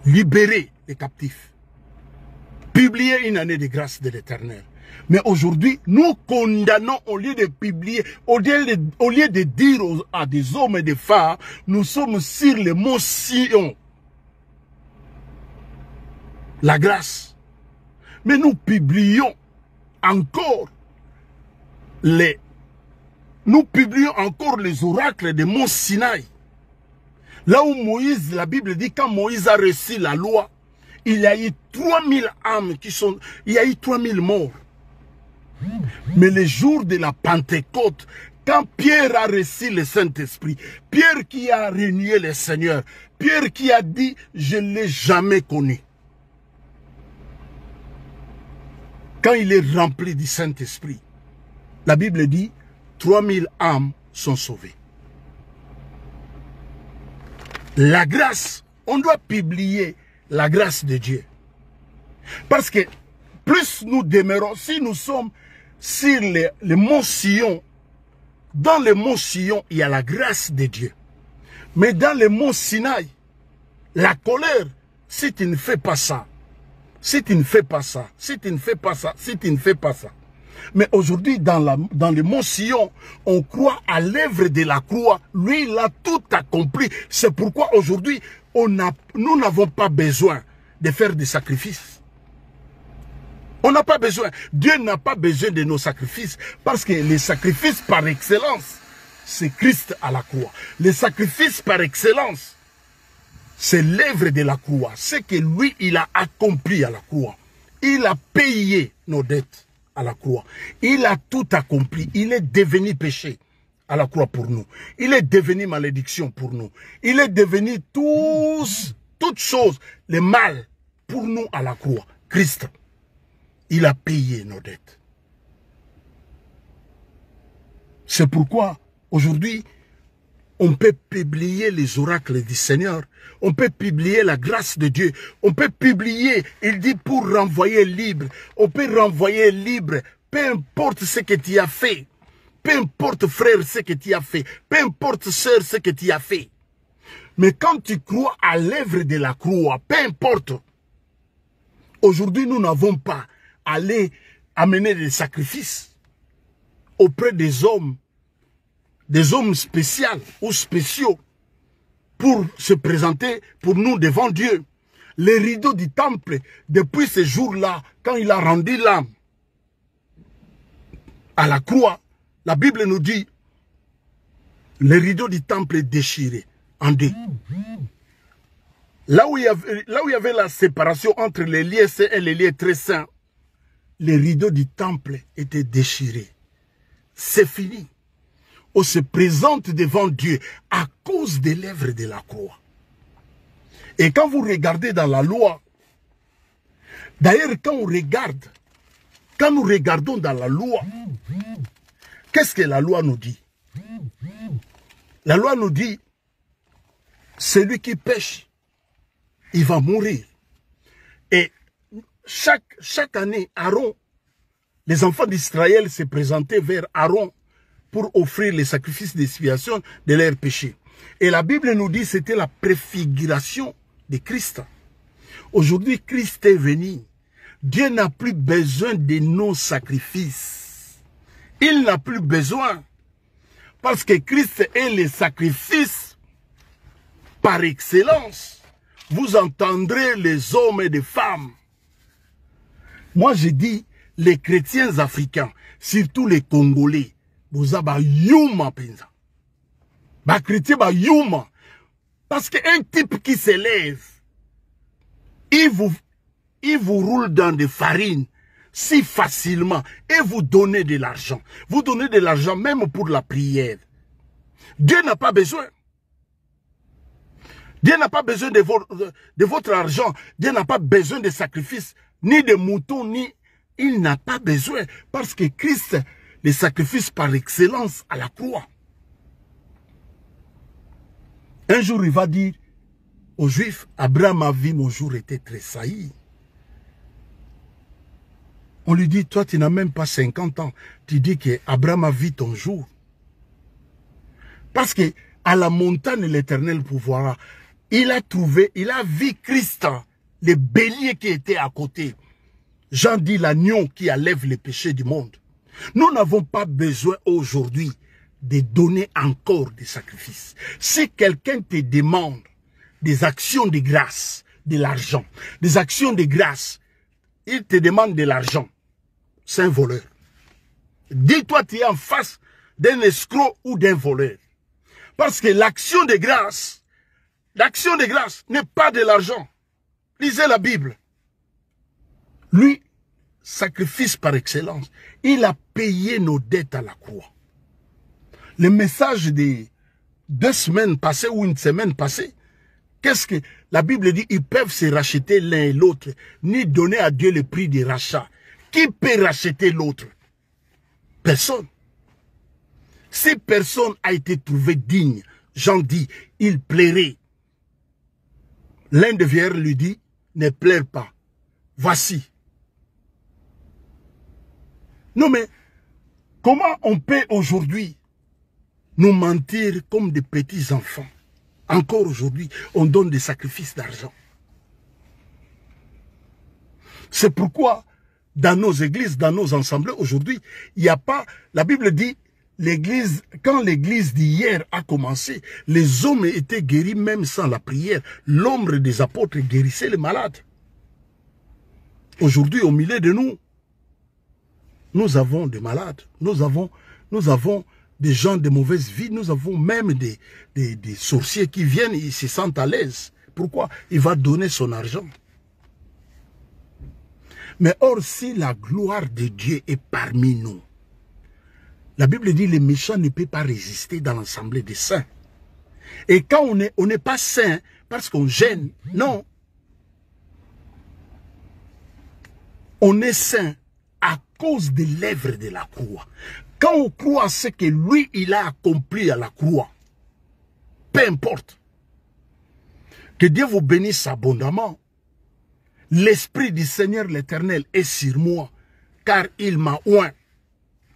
Libérer les captifs. Publier une année de grâce de l'Éternel. Mais aujourd'hui, nous condamnons au lieu de publier, au lieu de dire à des hommes et des femmes, nous sommes sur le mont Sion. La grâce. Mais nous publions encore les oracles de mont Sinaï. Là où Moïse, la Bible dit, quand Moïse a reçu la loi, il y a eu 3000 âmes qui sont, il y a eu 3000 morts. Mais le jour de la Pentecôte, quand Pierre a reçu le Saint-Esprit, Pierre qui a renié le Seigneur, Pierre qui a dit, je ne l'ai jamais connu. Quand il est rempli du Saint-Esprit, la Bible dit, 3000 âmes sont sauvées. La grâce, on doit publier la grâce de Dieu. Parce que plus nous demeurons, si nous sommes sur les monts Sion, dans les monts Sion, il y a la grâce de Dieu. Mais dans les monts Sinaï, la colère, si tu ne fais pas ça, si tu ne fais pas ça, si tu ne fais pas ça, si tu ne fais pas ça. Mais aujourd'hui, dans les monts Sion, on croit à l'œuvre de la croix. Lui, il a tout accompli. C'est pourquoi aujourd'hui, nous n'avons pas besoin de faire des sacrifices. On n'a pas besoin. Dieu n'a pas besoin de nos sacrifices. Parce que les sacrifices par excellence, c'est Christ à la croix. Les sacrifices par excellence, c'est l'œuvre de la croix. C'est que lui, il a accompli à la croix. Il a payé nos dettes à la croix. Il a tout accompli. Il est devenu péché à la croix pour nous. Il est devenu malédiction pour nous. Il est devenu toutes choses, le mal pour nous à la croix. Christ, il a payé nos dettes. C'est pourquoi aujourd'hui, on peut publier les oracles du Seigneur. On peut publier la grâce de Dieu. On peut publier, il dit, pour renvoyer libre. On peut renvoyer libre. Peu importe ce que tu as fait. Peu importe, frère, ce que tu as fait. Peu importe, sœur, ce que tu as fait. Mais quand tu crois à l'œuvre de la croix, peu importe. Aujourd'hui, nous n'avons pas allé amener des sacrifices auprès des hommes spéciaux ou spéciaux pour se présenter pour nous devant Dieu. Les rideaux du temple, depuis ce jour-là, quand il a rendu l'âme à la croix, la Bible nous dit, les rideaux du temple est déchiré en deux. Là où il y avait la séparation entre les lieux saints et les lieux très saints, les rideaux du temple étaient déchirés. C'est fini. On se présente devant Dieu à cause des lèvres de la croix. Et quand vous regardez dans la loi, d'ailleurs quand nous regardons dans la loi, qu'est-ce que la loi nous dit? La loi nous dit, celui qui pêche, il va mourir. Et chaque année, Aaron, les enfants d'Israël se présentaient vers Aaron pour offrir les sacrifices d'expiation de leurs péchés. Et la Bible nous dit que c'était la préfiguration de Christ. Aujourd'hui, Christ est venu. Dieu n'a plus besoin de nos sacrifices. Il n'a plus besoin. Parce que Christ est le sacrifice par excellence. Vous entendrez les hommes et les femmes. Moi, je dis, les chrétiens africains, surtout les Congolais, vous avez yuma penza. Ba chrétien ba yuma. Parce qu'un type qui s'élève, il vous roule dans des farines si facilement et vous donnez de l'argent. Vous donnez de l'argent même pour la prière. Dieu n'a pas besoin. Dieu n'a pas besoin de votre argent. Dieu n'a pas besoin de sacrifices, ni de moutons, ni... Il n'a pas besoin. Parce que Christ, le sacrifice par excellence à la croix. Un jour, il va dire aux Juifs, Abraham a vu mon jour était tressailli. On lui dit, toi, tu n'as même pas 50 ans. Tu dis que Abraham a vu ton jour. Parce que à la montagne de l'Éternel pouvoir, il a vu Christ, le bélier qui était à côté. Jean dit l'agneau qui enlève les péchés du monde. Nous n'avons pas besoin aujourd'hui de donner encore des sacrifices. Si quelqu'un te demande des actions de grâce, de l'argent, des actions de grâce, il te demande de l'argent, c'est un voleur. Dis-toi, tu es en face d'un escroc ou d'un voleur. Parce que l'action de grâce n'est pas de l'argent. Lisez la Bible. Lui, sacrifice par excellence, il a payé nos dettes à la croix. Le message des 2 semaines passées ou une semaine passée, Qu'est-ce que la Bible dit? Ils peuvent se racheter l'un et l'autre, ni donner à Dieu le prix des rachats. Qui peut racheter l'autre? Personne. Si personne a été trouvé digne, Jean dit, il plairait. L'un des vieillards lui dit, ne pleure pas. Voici. Non mais, comment on peut aujourd'hui nous mentir comme des petits enfants? Encore aujourd'hui, on donne des sacrifices d'argent. C'est pourquoi, dans nos églises, dans nos assemblées, aujourd'hui, il n'y a pas... La Bible dit, l'église, quand l'église d'hier a commencé, les hommes étaient guéris même sans la prière. L'ombre des apôtres guérissait les malades. Aujourd'hui, au milieu de nous, nous avons des malades. Nous avons des gens de mauvaise vie. Nous avons même des sorciers qui viennent, ils se sentent à l'aise. Pourquoi? Il va donner son argent. Mais or, si la gloire de Dieu est parmi nous, la Bible dit les méchants ne peuvent pas résister dans l'assemblée des saints. Et quand on n'est pas saint parce qu'on gêne, non. On est saint à cause de l'œuvre de la croix. Quand on croit à ce que lui, il a accompli à la croix, peu importe. Que Dieu vous bénisse abondamment. L'Esprit du Seigneur l'Éternel est sur moi, car il m'a oint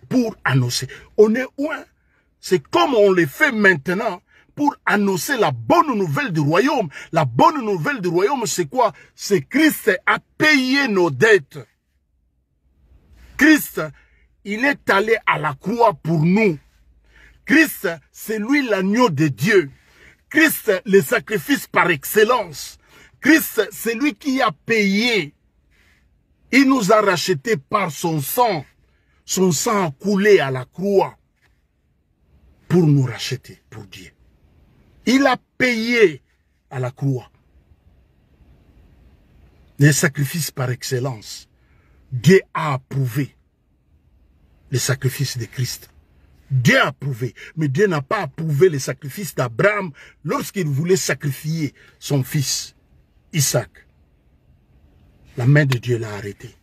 pour annoncer. On est oint. C'est comme on le fait maintenant pour annoncer la bonne nouvelle du royaume. La bonne nouvelle du royaume, c'est quoi? C'est Christ a payé nos dettes. Christ, il est allé à la croix pour nous. Christ, c'est lui l'agneau de Dieu. Christ, le sacrifice par excellence. Christ, c'est lui qui a payé. Il nous a rachetés par son sang. Son sang a coulé à la croix pour nous racheter, pour Dieu. Il a payé à la croix. Les sacrifices par excellence. Dieu a approuvé les sacrifices de Christ. Dieu a approuvé. Mais Dieu n'a pas approuvé les sacrifices d'Abraham lorsqu'il voulait sacrifier son fils, Isaac. La main de Dieu l'a arrêté.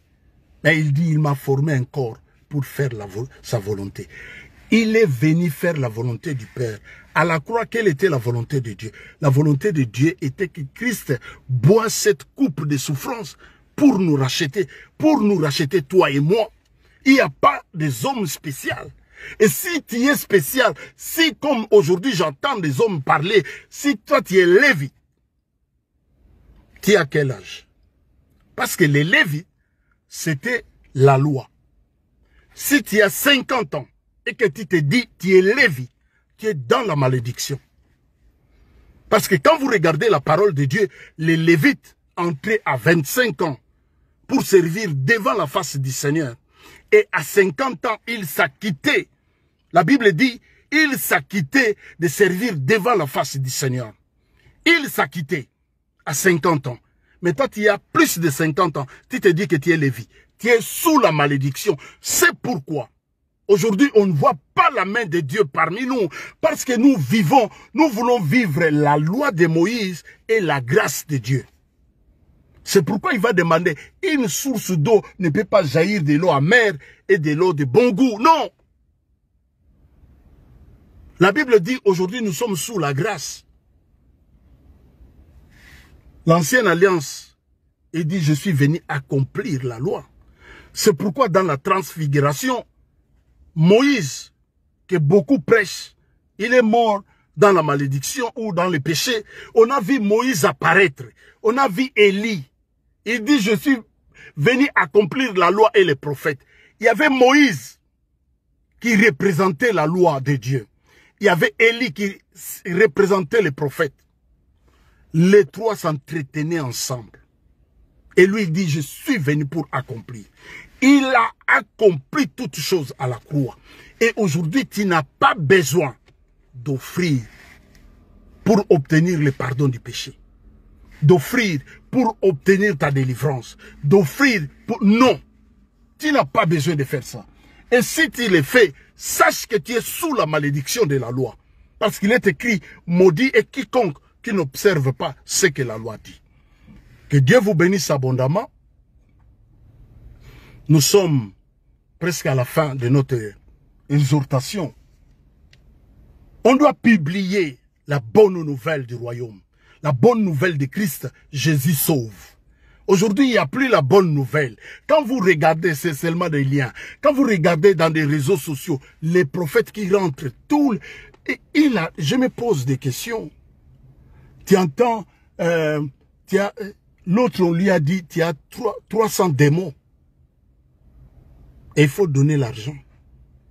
Mais il dit, il m'a formé un corps pour faire sa volonté. Il est venu faire la volonté du Père. À la croix, quelle était la volonté de Dieu? La volonté de Dieu était que Christ boive cette coupe de souffrance pour nous racheter toi et moi. Il n'y a pas des hommes spéciaux. Et si tu es spécial, si comme aujourd'hui j'entends des hommes parler, si toi tu es Lévi, tu as quel âge? Parce que les Lévi, c'était la loi. Si tu as 50 ans et que tu te dis tu es Lévi, tu es dans la malédiction. Parce que quand vous regardez la parole de Dieu, les Lévites entraient à 25 ans pour servir devant la face du Seigneur. Et à 50 ans, ils s'acquittaient. La Bible dit, ils s'acquittaient de servir devant la face du Seigneur. Ils s'acquittaient à 50 ans. Mais toi, tu as plus de 50 ans. Tu te dis que tu es Lévi. Tu es sous la malédiction. C'est pourquoi aujourd'hui, on ne voit pas la main de Dieu parmi nous. Parce que nous voulons vivre la loi de Moïse et la grâce de Dieu. C'est pourquoi il va demander, une source d'eau ne peut pas jaillir de l'eau amère et de l'eau de bon goût. Non. La Bible dit, aujourd'hui, nous sommes sous la grâce. L'ancienne alliance, il dit, je suis venu accomplir la loi. C'est pourquoi dans la transfiguration, Moïse, que beaucoup prêchent, il est mort dans la malédiction ou dans le péché. On a vu Moïse apparaître. On a vu Élie. Il dit, je suis venu accomplir la loi et les prophètes. Il y avait Moïse qui représentait la loi de Dieu. Il y avait Élie qui représentait les prophètes. Les trois s'entretenaient ensemble. Et lui il dit, je suis venu pour accomplir. Il a accompli toutes choses à la croix. Et aujourd'hui, tu n'as pas besoin d'offrir pour obtenir le pardon du péché. D'offrir pour obtenir ta délivrance. D'offrir pour... Non. Tu n'as pas besoin de faire ça. Et si tu le fais, sache que tu es sous la malédiction de la loi. Parce qu'il est écrit, maudit est quiconque qui n'observent pas ce que la loi dit. Que Dieu vous bénisse abondamment. Nous sommes presque à la fin de notre exhortation. On doit publier la bonne nouvelle du royaume. La bonne nouvelle de Christ, Jésus sauve. Aujourd'hui, il n'y a plus la bonne nouvelle. Quand vous regardez, c'est seulement des liens. Quand vous regardez dans des réseaux sociaux, les prophètes qui rentrent, je me pose des questions. Tu entends, l'autre, on lui a dit, tu as 300 démons. Et il faut donner l'argent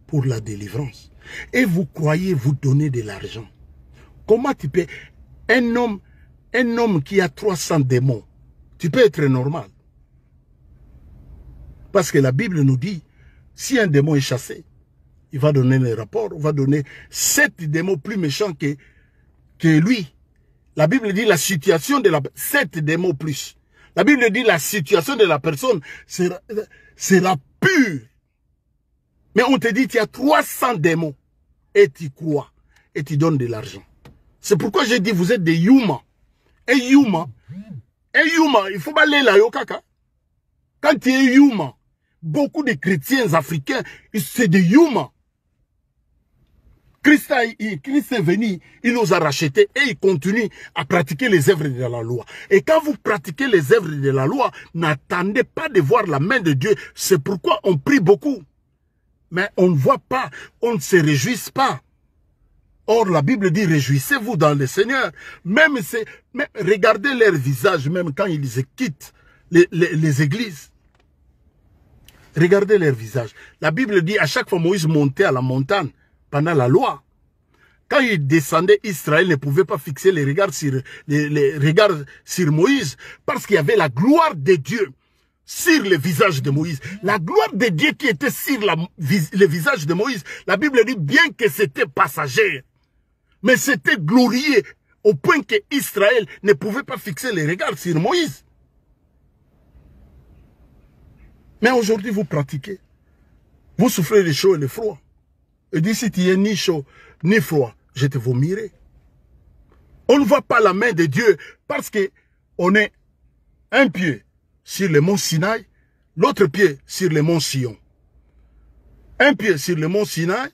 pour la délivrance. Et vous croyez vous donner de l'argent. Comment tu peux... Un homme qui a 300 démons, tu peux être normal. Parce que la Bible nous dit, si un démon est chassé, il va donner les rapports, il va donner 7 démons plus méchants que lui. La Bible dit la situation de 7 démons plus. La Bible dit la situation de la personne sera pure. Mais on te dit, tu as 300 démons. Et tu crois. Et tu donnes de l'argent. C'est pourquoi j'ai dit, vous êtes des humains. Un humain, il faut pas aller là, kaka. Quand tu es humain, beaucoup de chrétiens africains, c'est des humains. Christ est venu, il nous a rachetés et il continue à pratiquer les œuvres de la loi. Et quand vous pratiquez les œuvres de la loi, n'attendez pas de voir la main de Dieu. C'est pourquoi on prie beaucoup. Mais on ne voit pas, on ne se réjouit pas. Or, la Bible dit, réjouissez-vous dans le Seigneur. Même regardez leur visage, même quand ils quittent les églises. Regardez leur visage. La Bible dit, à chaque fois Moïse montait à la montagne, pendant la loi, quand il descendait, Israël ne pouvait pas fixer les regards sur Moïse, parce qu'il y avait la gloire de Dieu sur le visage de Moïse. La gloire de Dieu qui était sur le visage de Moïse, la Bible dit bien que c'était passager, mais c'était glorieux au point que Israël ne pouvait pas fixer les regards sur Moïse. Mais aujourd'hui, vous pratiquez. Vous souffrez le chaud et le froid. Et dit, si tu es ni chaud ni froid, je te vomirai. On ne voit pas la main de Dieu parce que on est un pied sur le mont Sinaï, l'autre pied sur le mont Sion. Un pied sur le mont Sinaï,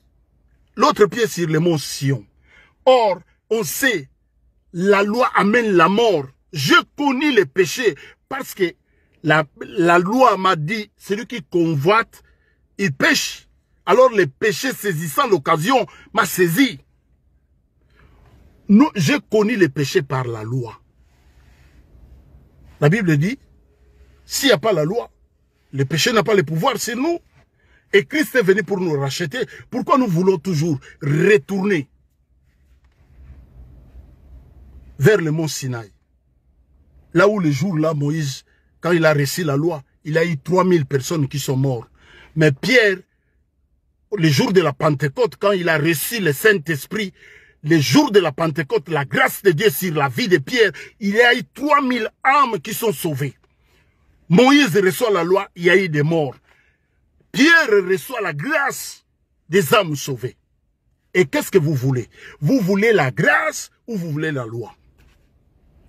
l'autre pied sur le mont Sion. Or, on sait, la loi amène la mort. Je connais les péchés parce que la loi m'a dit, celui qui convoite, il pêche. Alors les péchés saisissant l'occasion m'a saisi. Je connais les péchés par la loi. La Bible dit, s'il n'y a pas la loi, le péché n'a pas le pouvoir sur nous. Et Christ est venu pour nous racheter. Pourquoi nous voulons toujours retourner vers le mont Sinaï? Là où le jour-là, Moïse, quand il a reçu la loi, il a eu 3000 personnes qui sont mortes. Mais Pierre, le jour de la Pentecôte, quand il a reçu le Saint-Esprit, le jour de la Pentecôte, la grâce de Dieu sur la vie de Pierre, il y a eu 3000 âmes qui sont sauvées. Moïse reçoit la loi, il y a eu des morts. Pierre reçoit la grâce des âmes sauvées. Et qu'est-ce que vous voulez? Vous voulez la grâce ou vous voulez la loi?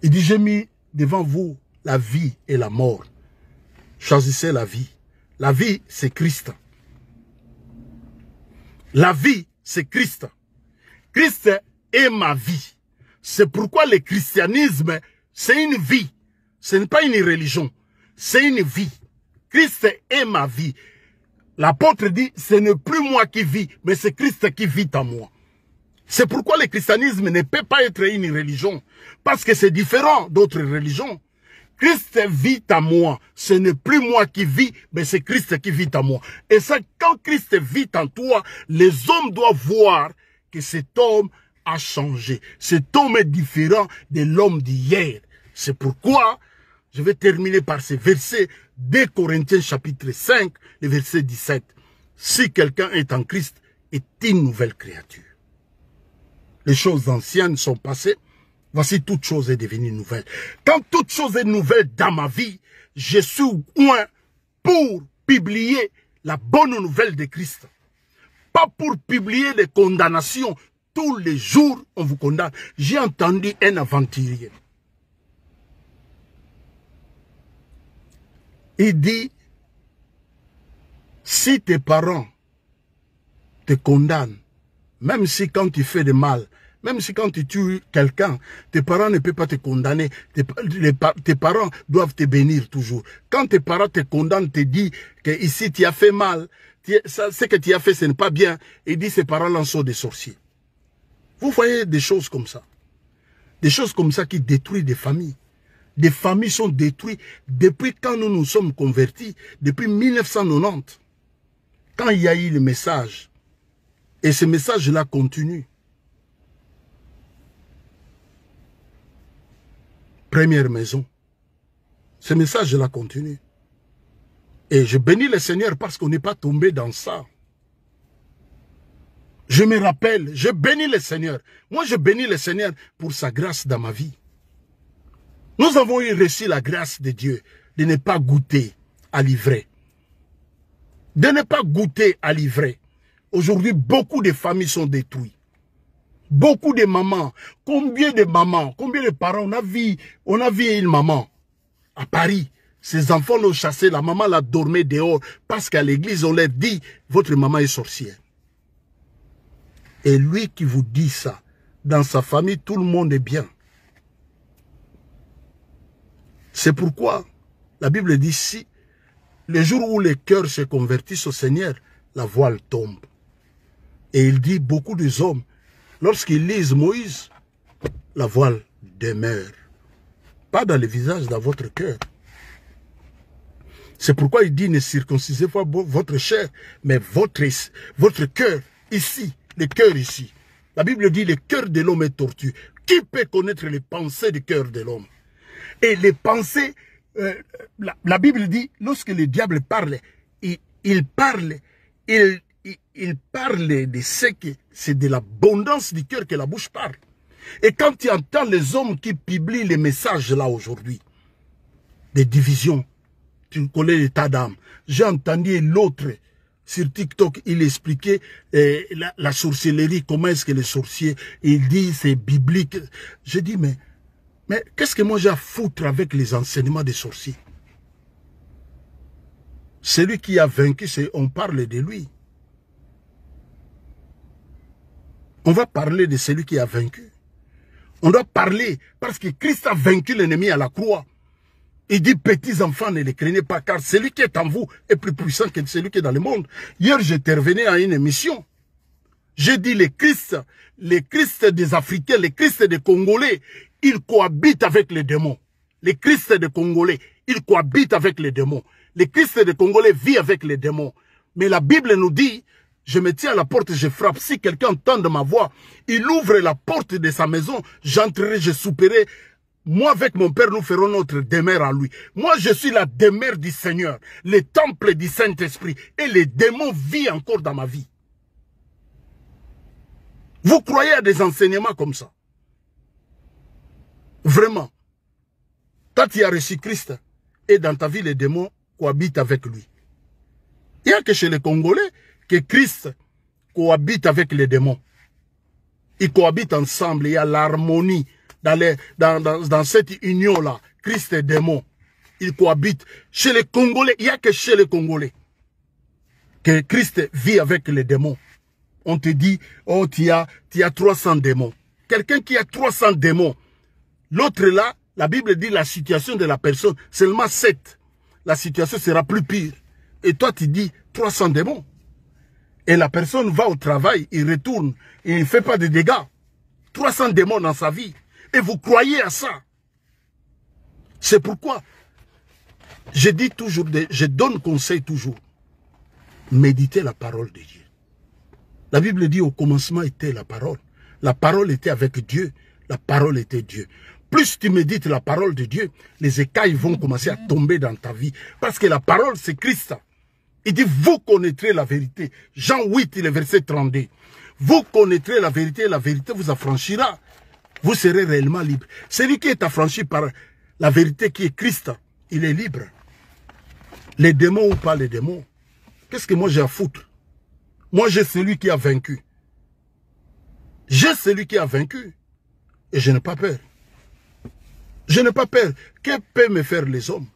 Il dit, j'ai mis devant vous la vie et la mort. Choisissez la vie. La vie, c'est Christ. La vie, c'est Christ. Christ est ma vie. C'est pourquoi le christianisme, c'est une vie. Ce n'est pas une religion. C'est une vie. Christ est ma vie. L'apôtre dit, ce n'est plus moi qui vis, mais c'est Christ qui vit en moi. C'est pourquoi le christianisme ne peut pas être une religion. Parce que c'est différent d'autres religions. Christ vit en moi. Ce n'est plus moi qui vis, mais c'est Christ qui vit en moi. Et ça, quand Christ vit en toi, les hommes doivent voir que cet homme a changé. Cet homme est différent de l'homme d'hier. C'est pourquoi je vais terminer par ce verset de Corinthiens chapitre 5, le verset 17. Si quelqu'un est en Christ, est une nouvelle créature. Les choses anciennes sont passées. Voici, toute chose est devenue nouvelle. Quand toute chose est nouvelle dans ma vie, je suis loin pour publier la bonne nouvelle de Christ. Pas pour publier des condamnations. tous les jours, on vous condamne. J'ai entendu un aventurier. Il dit, si tes parents te condamnent, même si quand tu fais de mal, même si quand tu tues quelqu'un, tes parents ne peuvent pas te condamner. Tes parents doivent te bénir toujours. Quand tes parents te condamnent, te disent que ici tu as fait mal, ce que tu as fait ce n'est pas bien, et dit ces parents-là sont des sorciers. Vous voyez des choses comme ça. Des choses comme ça qui détruisent des familles. Des familles sont détruites depuis quand nous nous sommes convertis, depuis 1990. Quand il y a eu le message, et ce message-là continue. Première maison. Ce message-là continue. Et je bénis le Seigneur parce qu'on n'est pas tombé dans ça. Je me rappelle, je bénis le Seigneur. Moi, je bénis le Seigneur pour sa grâce dans ma vie. Nous avons eu reçu la grâce de Dieu de ne pas goûter à l'ivraie. De ne pas goûter à l'ivraie. Aujourd'hui, beaucoup de familles sont détruites. Beaucoup de mamans. Combien de mamans, combien de parents, on a vu une maman à Paris. Ses enfants l'ont chassé, la maman l'a dormi dehors parce qu'à l'église, on leur dit, votre maman est sorcière. Et lui qui vous dit ça, dans sa famille, tout le monde est bien. C'est pourquoi la Bible dit, si le jour où les cœurs se convertissent au Seigneur, la voile tombe. Et il dit, beaucoup des hommes, lorsqu'ils lisent Moïse, la voile demeure. Pas dans le visage, dans votre cœur. C'est pourquoi il dit, ne circoncisez pas votre chair, mais votre cœur ici, le cœur ici. La Bible dit, le cœur de l'homme est tortue. Qui peut connaître les pensées du cœur de l'homme? Et les pensées, la Bible dit, lorsque le diable parle, il parle de ce que c'est de l'abondance du cœur que la bouche parle. Et quand tu entends les hommes qui publient les messages là aujourd'hui, des divisions, tu connais l'état d'âme. J'ai entendu l'autre sur TikTok, il expliquait la sorcellerie, comment est-ce que les sorciers, il dit c'est biblique. Je dis mais qu'est-ce que moi j'ai à foutre avec les enseignements des sorciers? Celui qui a vaincu, on parle de lui. On va parler de celui qui a vaincu. On doit parler parce que Christ a vaincu l'ennemi à la croix. Il dit, petits enfants, ne les craignez pas, car celui qui est en vous est plus puissant que celui qui est dans le monde. Hier, j'intervenais à une émission. J'ai dit, les Christ des Africains, les Christ des Congolais, ils cohabitent avec les démons. Les Christ des Congolais, ils cohabitent avec les démons. Les Christ des Congolais vivent avec les démons. Mais la Bible nous dit, je me tiens à la porte, je frappe. Si quelqu'un entend de ma voix, il ouvre la porte de sa maison, j'entrerai, je souperai. Moi, avec mon Père, nous ferons notre demeure à lui. Moi, je suis la demeure du Seigneur, le temple du Saint-Esprit. Et les démons vivent encore dans ma vie. Vous croyez à des enseignements comme ça? Vraiment. Toi, tu as reçu Christ. Et dans ta vie, les démons cohabitent avec lui. Il n'y a que chez les Congolais que Christ cohabite avec les démons. Ils cohabitent ensemble. Il y a l'harmonie. Dans cette union-là, Christ et démon, ils cohabitent. Chez les Congolais, il n'y a que chez les Congolais que Christ vit avec les démons. On te dit, oh, tu as 300 démons. Quelqu'un qui a 300 démons, l'autre là, la Bible dit la situation de la personne, seulement 7. La situation sera plus pire. Et toi, tu dis 300 démons. Et la personne va au travail, il retourne, il ne fait pas de dégâts. 300 démons dans sa vie. Et vous croyez à ça. C'est pourquoi je dis toujours, je donne conseil toujours. Méditez la parole de Dieu. La Bible dit au commencement était la parole. La parole était avec Dieu. La parole était Dieu. Plus tu médites la parole de Dieu, les écailles vont commencer à tomber dans ta vie. Parce que la parole, c'est Christ. Il dit, vous connaîtrez la vérité. Jean 8, le verset 32. Vous connaîtrez la vérité vous affranchira. Vous serez réellement libre. Celui qui est affranchi par la vérité qui est Christ, il est libre. Les démons ou pas les démons, qu'est-ce que moi j'ai à foutre? Moi j'ai celui qui a vaincu. J'ai celui qui a vaincu. Et je n'ai pas peur. Je n'ai pas peur. Que peut me faire les hommes?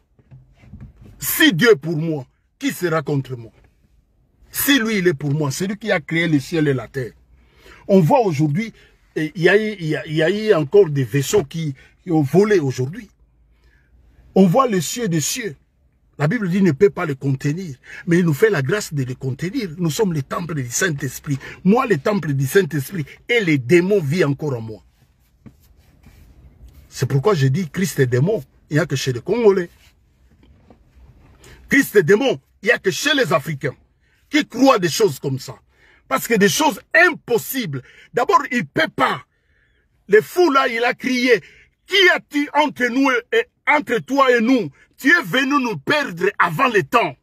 Si Dieu est pour moi, qui sera contre moi? Si lui, il est pour moi, c'est lui qui a créé le ciel et la terre. On voit aujourd'hui, il y a eu encore des vaisseaux qui ont volé aujourd'hui. On voit les cieux des cieux. La Bible dit ne peut pas les contenir. Mais il nous fait la grâce de les contenir. Nous sommes les temples du Saint-Esprit. Moi, le temple du Saint-Esprit, et les démons vivent encore en moi. C'est pourquoi je dis Christ est démon. Il n'y a que chez les Congolais. Christ est démon. Il n'y a que chez les Africains qui croient des choses comme ça. Parce que des choses impossibles. D'abord, il ne peut pas. Les fous là, il a crié. Qui as-tu entre nous et entre toi et nous? Tu es venu nous perdre avant le temps.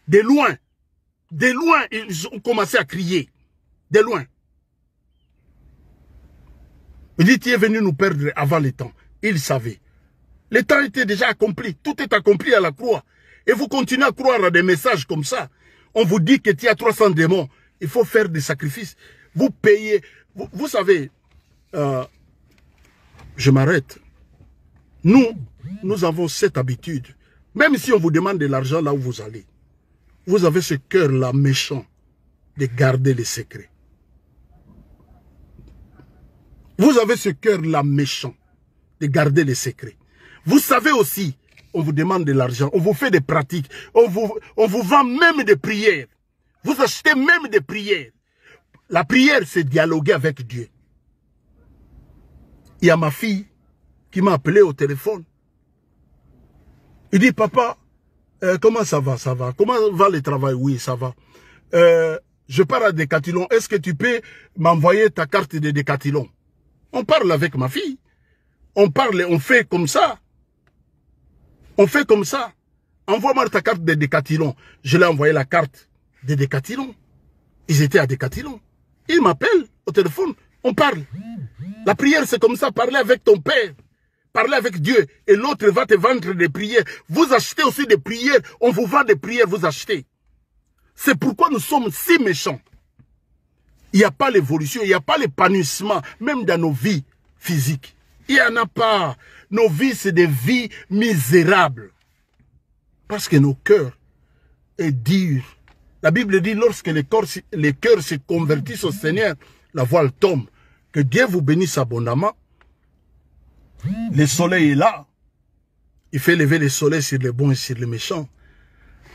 De loin. De loin, ils ont commencé à crier. De loin. Il dit, tu es venu nous perdre avant le temps. Il savait. Le temps était déjà accompli. Tout est accompli à la croix. Et vous continuez à croire à des messages comme ça. On vous dit que tu as 300 démons. Il faut faire des sacrifices. Vous payez. Vous savez, je m'arrête. Nous avons cette habitude. Même si on vous demande de l'argent là où vous allez, vous avez ce cœur-là méchant de garder les secrets. Vous avez ce cœur-là méchant de garder les secrets. Vous savez aussi, on vous demande de l'argent, on vous fait des pratiques, on vous vend même des prières. Vous achetez même des prières. La prière, c'est dialoguer avec Dieu. Il y a ma fille qui m'a appelé au téléphone. Il dit, papa, comment ça va, ça va? Comment va le travail? Oui, ça va. Je pars à Decathlon. Est-ce que tu peux m'envoyer ta carte de Decathlon? On parle avec ma fille. On parle, on fait comme ça. On fait comme ça. Envoie-moi ta carte de Decathlon. Je l'ai envoyé la carte de Decathlon. Ils étaient à Decathlon. Ils m'appellent au téléphone. On parle. La prière, c'est comme ça. Parler avec ton père. Parler avec Dieu. Et l'autre va te vendre des prières. Vous achetez aussi des prières. On vous vend des prières, vous achetez. C'est pourquoi nous sommes si méchants. Il n'y a pas l'évolution, il n'y a pas l'épanouissement, même dans nos vies physiques. Il n'y en a pas. Nos vies, c'est des vies misérables. Parce que nos cœurs est dur. La Bible dit, lorsque les cœurs se convertissent au Seigneur, la voile tombe. Que Dieu vous bénisse abondamment. Le soleil est là. Il fait lever le soleil sur les bons et sur les méchants.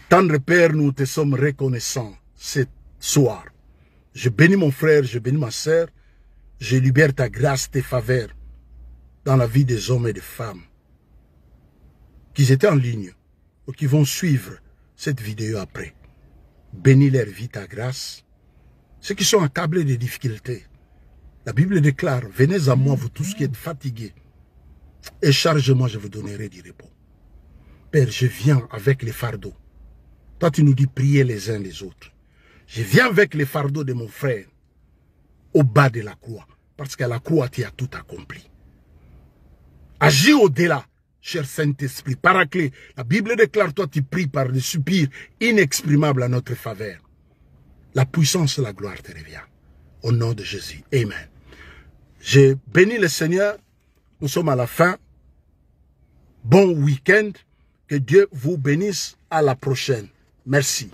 Tendre Père, nous te sommes reconnaissants ce soir. Je bénis mon frère, je bénis ma sœur. Je libère ta grâce, tes faveurs dans la vie des hommes et des femmes qui étaient en ligne ou qui vont suivre cette vidéo après. Bénis leur vie, ta grâce. Ceux qui sont accablés de difficultés. La Bible déclare, venez à moi, vous tous qui êtes fatigués, et chargez-moi, je vous donnerai du repos. Père, je viens avec les fardeaux. Toi, tu nous dis prier les uns les autres. Je viens avec les fardeaux de mon frère au bas de la croix. Parce qu'à la croix, tu as tout accompli. Agis au-delà, cher Saint-Esprit, Paraclet. La Bible déclare, toi, tu pries par des soupirs inexprimables à notre faveur. La puissance et la gloire te revient. Au nom de Jésus. Amen. Je bénis le Seigneur. Nous sommes à la fin. Bon week-end. Que Dieu vous bénisse. À la prochaine. Merci.